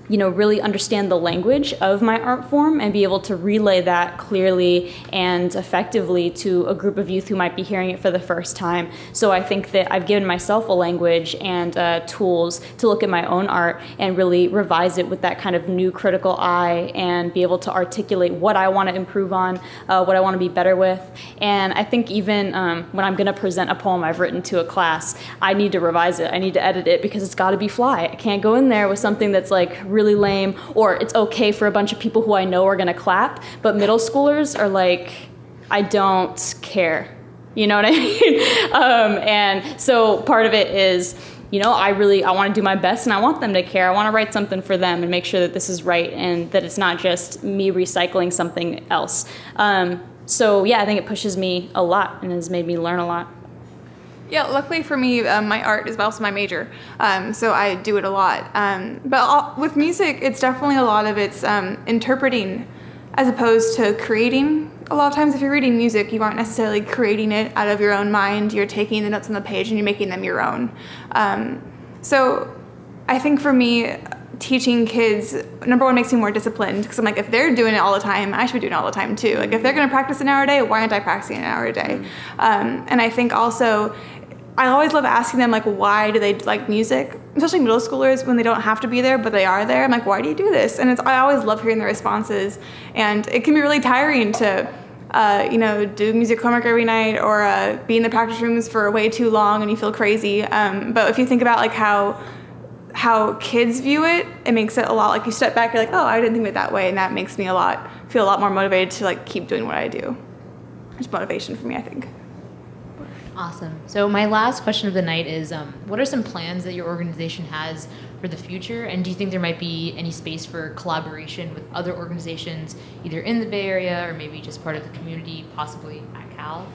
really understand the language of my art form and be able to relay that clearly and effectively to a group of youth who might be hearing it for the first time. So I think that I've given myself a language and tools to look at my own art and really revise it with that kind of new critical eye and be able to articulate what I want to improve on, what I want to be better with. And I think even when I'm going to present a poem I've written to a class, I need to revise it. I need to edit it because it's got to be fly. I can't go in there with something that's like really lame, or it's okay for a bunch of people who I know are going to clap, but middle schoolers are like, I don't care. You know what I mean? And so part of it is, I want to do my best and I want them to care. I want to write something for them and make sure that this is right and that it's not just me recycling something else. So yeah, I think it pushes me a lot and has made me learn a lot. Yeah, luckily for me, my art is also my major, so I do it a lot. But with music, it's definitely a lot of it's interpreting as opposed to creating. A lot of times if you're reading music, you aren't necessarily creating it out of your own mind. You're taking the notes on the page and you're making them your own. So I think for me, teaching kids, number one, makes me more disciplined because I'm like, if they're doing it all the time, I should be doing it all the time too. Like if they're going to practice an hour a day, why aren't I practicing an hour a day? And I think also, I always love asking them, like, why do they like music? Especially middle schoolers when they don't have to be there, but they are there. I'm like, why do you do this? And I always love hearing their responses. And it can be really tiring to, do music homework every night or be in the practice rooms for way too long and you feel crazy. But if you think about like how kids view it, it makes it a lot, like you step back, you're like, oh, I didn't think of it that way. And that makes me feel a lot more motivated to like keep doing what I do. It's motivation for me, I think. Awesome. So my last question of the night is, what are some plans that your organization has for the future? And do you think there might be any space for collaboration with other organizations, either in the Bay Area or maybe just part of the community, possibly at Cal?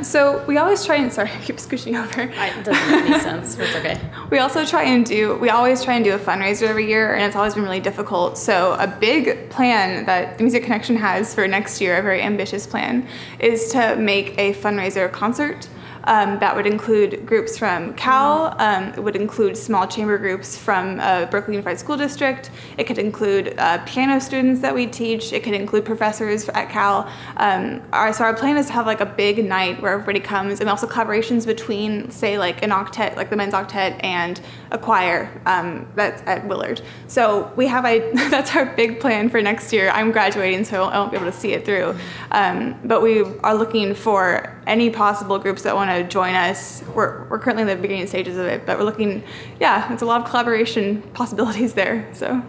So we always try and, sorry, I keep scooching over. It doesn't make any sense. It's okay. We always try and do a fundraiser every year, and it's always been really difficult. So a big plan that the Music Connection has for next year, a very ambitious plan, is to make a fundraiser concert. That would include groups from Cal, it would include small chamber groups from Berkeley Unified School District, it could include piano students that we teach, it could include professors at Cal. Our plan is to have like a big night where everybody comes, and also collaborations between, say, like an octet, like the men's octet, and a choir that's at Willard. So we have that's our big plan for next year. I'm graduating, so I won't be able to see it through. But we are looking for any possible groups that want to join us. We're currently in the beginning stages of it, but we're looking, it's a lot of collaboration possibilities there. So,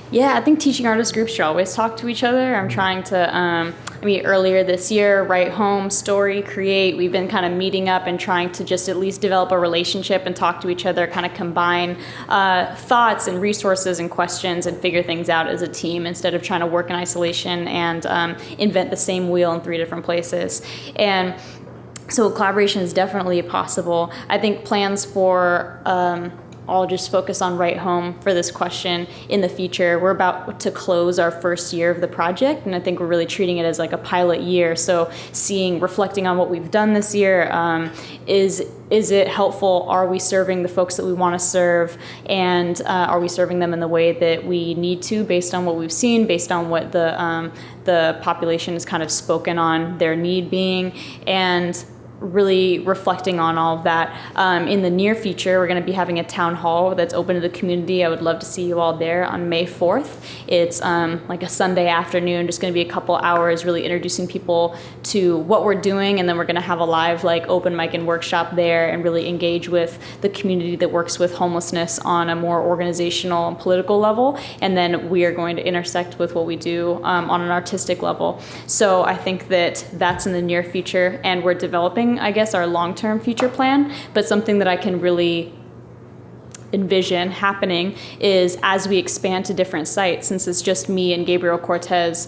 yeah, I think teaching artist groups should always talk to each other. I'm trying to, earlier this year, Write Home, Story, Create, we've been kind of meeting up and trying to just at least develop a relationship and talk to each other, kind of combine thoughts and resources and questions and figure things out as a team instead of trying to work in isolation and invent the same wheel in 3 different places. And so collaboration is definitely possible. I think plans for I'll just focus on Write Home for this question in the future. We're about to close our first year of the project, and I think we're really treating it as like a pilot year. So reflecting on what we've done this year, is it helpful? Are we serving the folks that we want to serve? And are we serving them in the way that we need to based on what we've seen, based on what the population has kind of spoken on their need being? And really reflecting on all of that. In the near future, we're going to be having a town hall that's open to the community. I would love to see you all there on May 4th. It's like a Sunday afternoon, just going to be a couple hours really introducing people to what we're doing, and then we're going to have a live open mic and workshop there and really engage with the community that works with homelessness on a more organizational and political level, and then we are going to intersect with what we do on an artistic level. So I think that that's in the near future, and we're developing, I guess, our long-term future plan, but something that I can really envision happening is as we expand to different sites, since it's just me and Gabriel Cortez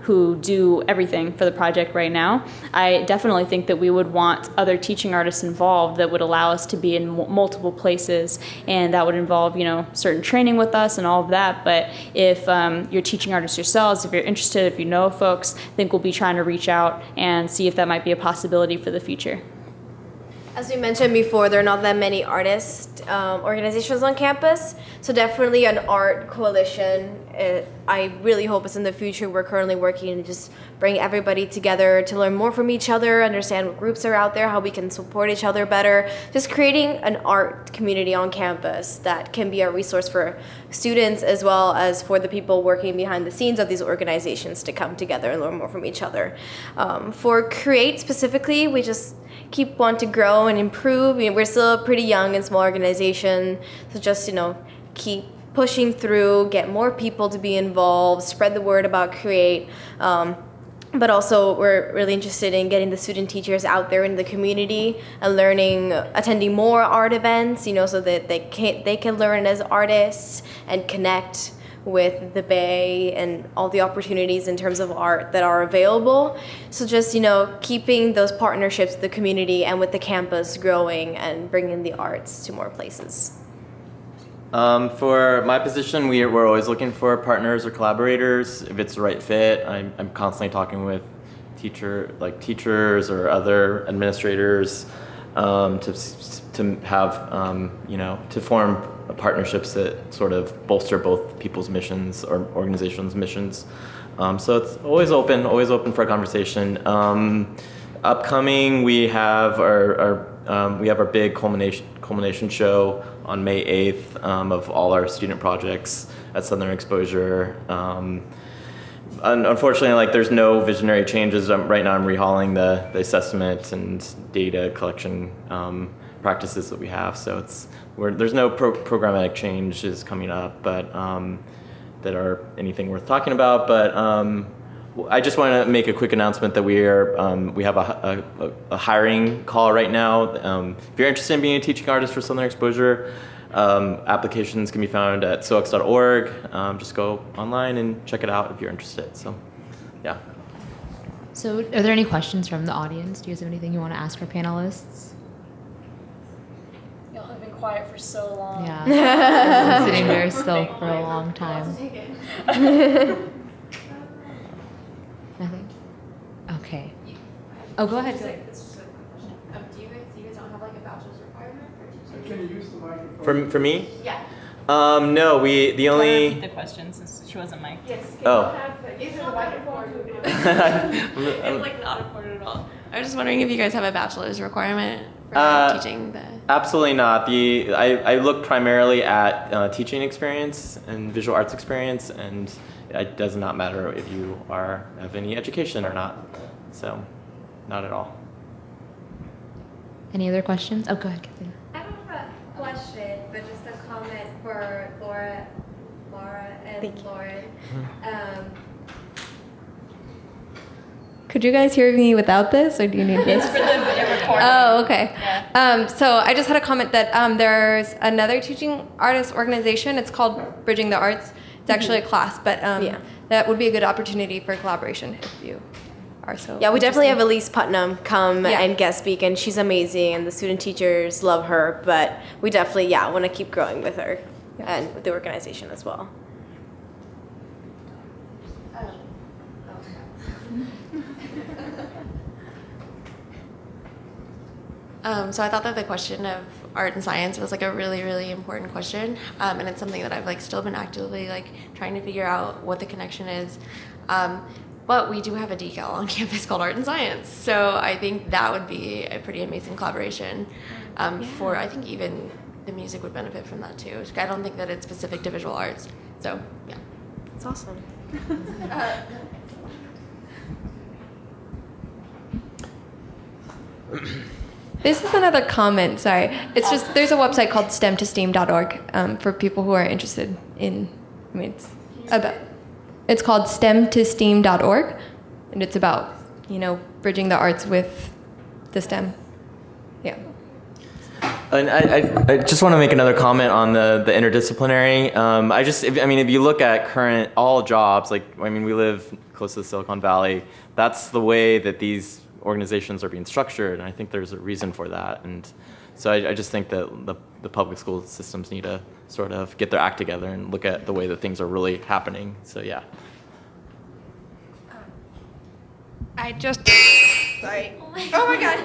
who do everything for the project right now, I definitely think that we would want other teaching artists involved that would allow us to be in multiple places, and that would involve, certain training with us and all of that. But if you're teaching artists yourselves, if you're interested, if you know folks, I think we'll be trying to reach out and see if that might be a possibility for the future. As we mentioned before, there are not that many artist organizations on campus, so definitely an art coalition. I really hope it's in the future. We're currently working to just bring everybody together to learn more from each other, understand what groups are out there, how we can support each other better, just creating an art community on campus that can be a resource for students as well as for the people working behind the scenes of these organizations to come together and learn more from each other. For C.R.E.A.T.E specifically, we just keep wanting to grow and improve. We're still a pretty young and small organization, so just keep pushing through, get more people to be involved, spread the word about C.R.E.A.T.E. But also we're really interested in getting the student teachers out there in the community and attending more art events, so that they can learn as artists and connect with the Bay and all the opportunities in terms of art that are available. So just, keeping those partnerships with the community and with the campus growing and bringing the arts to more places. For my position, we're always looking for partners or collaborators. If it's the right fit, I'm constantly talking with teachers or other administrators to have to form partnerships that sort of bolster both people's missions or organizations' missions. So it's always open for a conversation. Upcoming, we have our big culmination show on May 8th of all our student projects at Southern Exposure. Unfortunately, there's no visionary changes. Right now I'm rehauling the assessment and data collection practices that we have. So there's no programmatic changes coming up, but that are anything worth talking about. But I just want to make a quick announcement that we have a hiring call right now. If you're interested in being a teaching artist for Southern Exposure, applications can be found at sox.org. Just go online and check it out if you're interested. So, yeah. So, are there any questions from the audience? Do you guys have anything you want to ask our panelists? Y'all have been quiet for so long. Yeah, I've been sitting very still for a long time. Nothing. Okay. Oh, go ahead. Do you guys don't have like a bachelor's requirement for teaching? Can you use the microphone? For me? Yeah. No, the only. Repeat the question since she wasn't mic'd. Yes. Use the microphone. It's like not important at all. I was just wondering if you guys have a bachelor's requirement for teaching the. Absolutely not. I look primarily at teaching experience and visual arts experience, and it does not matter if you have any education or not. So, not at all. Any other questions? Oh, go ahead, Kathleen. I don't have a question, but just a comment for Laura and Lauren. Could you guys hear me without this, or do you need It's for the recording. Oh, okay. Yeah. So I just had a comment that there's another teaching artist organization. It's called Bridging the Arts. It's actually a class, but that would be a good opportunity for collaboration if you are so. Yeah, we definitely have Elise Putnam come Yeah. and guest speak, and she's amazing, and the student teachers love her, but we definitely, want to keep growing with her and with the organization as well. So I thought that the question of art and science was like a really, really important question, and it's something that I've still been actively trying to figure out what the connection is. But we do have a decal on campus called Art and Science, so I think that would be a pretty amazing collaboration. For I think even the music would benefit from that too. I don't think that it's specific to visual arts, so yeah. It's awesome. This is another comment, sorry. It's just, there's a website called stemtosteam.org for people who are interested in, it's called stemtosteam.org, and it's about, bridging the arts with the STEM. Yeah. And I just want to make another comment on the interdisciplinary. If you look at all jobs, we live close to the Silicon Valley, that's the way that these organizations are being structured, and I think there's a reason for that. And so I just think that the public school systems need to sort of get their act together and look at the way that things are really happening. So yeah. Sorry. Oh my God.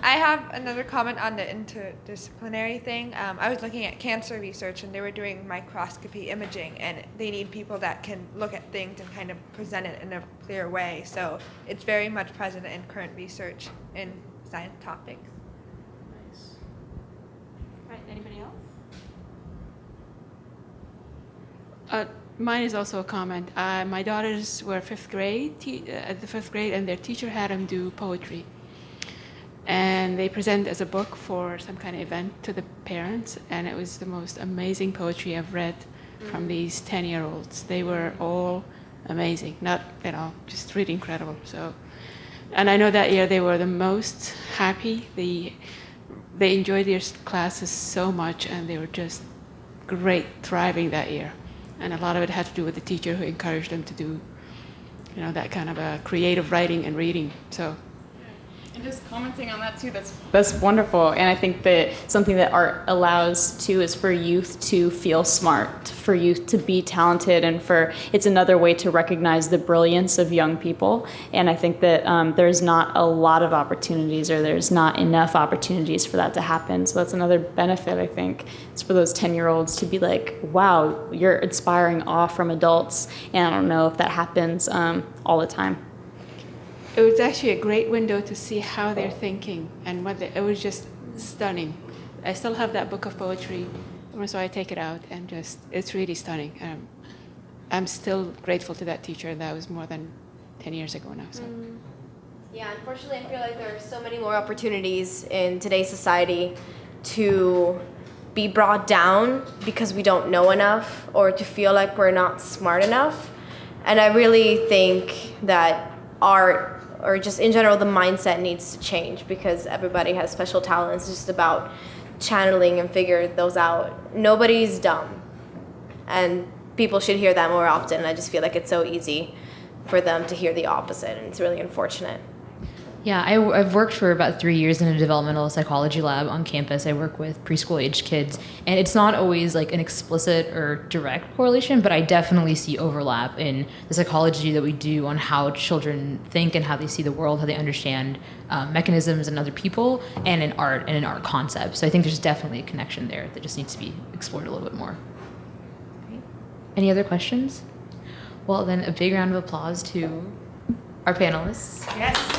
I have another comment on the interdisciplinary thing. I was looking at cancer research, and they were doing microscopy imaging, and they need people that can look at things and kind of present it in a clear way. So it's very much present in current research in science topics. Nice. Right. Anybody else? Mine is also a comment. My daughters were fifth grade, at the fifth grade, and their teacher had them do poetry. And they presented as a book for some kind of event to the parents, and it was the most amazing poetry I've read from these 10-year-olds. They were all amazing, just really incredible. So, and I know that year they were the most happy. They enjoyed their classes so much, and they were just great, thriving that year. And a lot of it had to do with the teacher who encouraged them to do, that kind of a creative writing and reading. So, And just commenting on that too, that's wonderful. And I think that something that art allows too is for youth to feel smart, for youth to be talented, and it's another way to recognize the brilliance of young people. And I think that there's not a lot of opportunities, or there's not enough opportunities for that to happen. So that's another benefit, I think. It's for those 10-year-olds to be like, wow, you're inspiring awe from adults. And I don't know if that happens all the time. It was actually a great window to see how they're thinking, and it was just stunning. I still have that book of poetry, so I take it out, and it's really stunning. I'm still grateful to that teacher. That was more than 10 years ago now. So. Yeah, unfortunately, I feel like there are so many more opportunities in today's society to be brought down because we don't know enough, or to feel like we're not smart enough. And I really think that art, or just in general, the mindset needs to change, because everybody has special talents. It's just about channeling and figure those out. Nobody's dumb, and people should hear that more often. I just feel like it's so easy for them to hear the opposite, and it's really unfortunate. Yeah, I've worked for about 3 years in a developmental psychology lab on campus. I work with preschool-aged kids, and it's not always like an explicit or direct correlation, but I definitely see overlap in the psychology that we do on how children think and how they see the world, how they understand mechanisms and other people, and in art and in art concepts. So I think there's definitely a connection there that just needs to be explored a little bit more. Any other questions? Well, then a big round of applause to our panelists. Yes.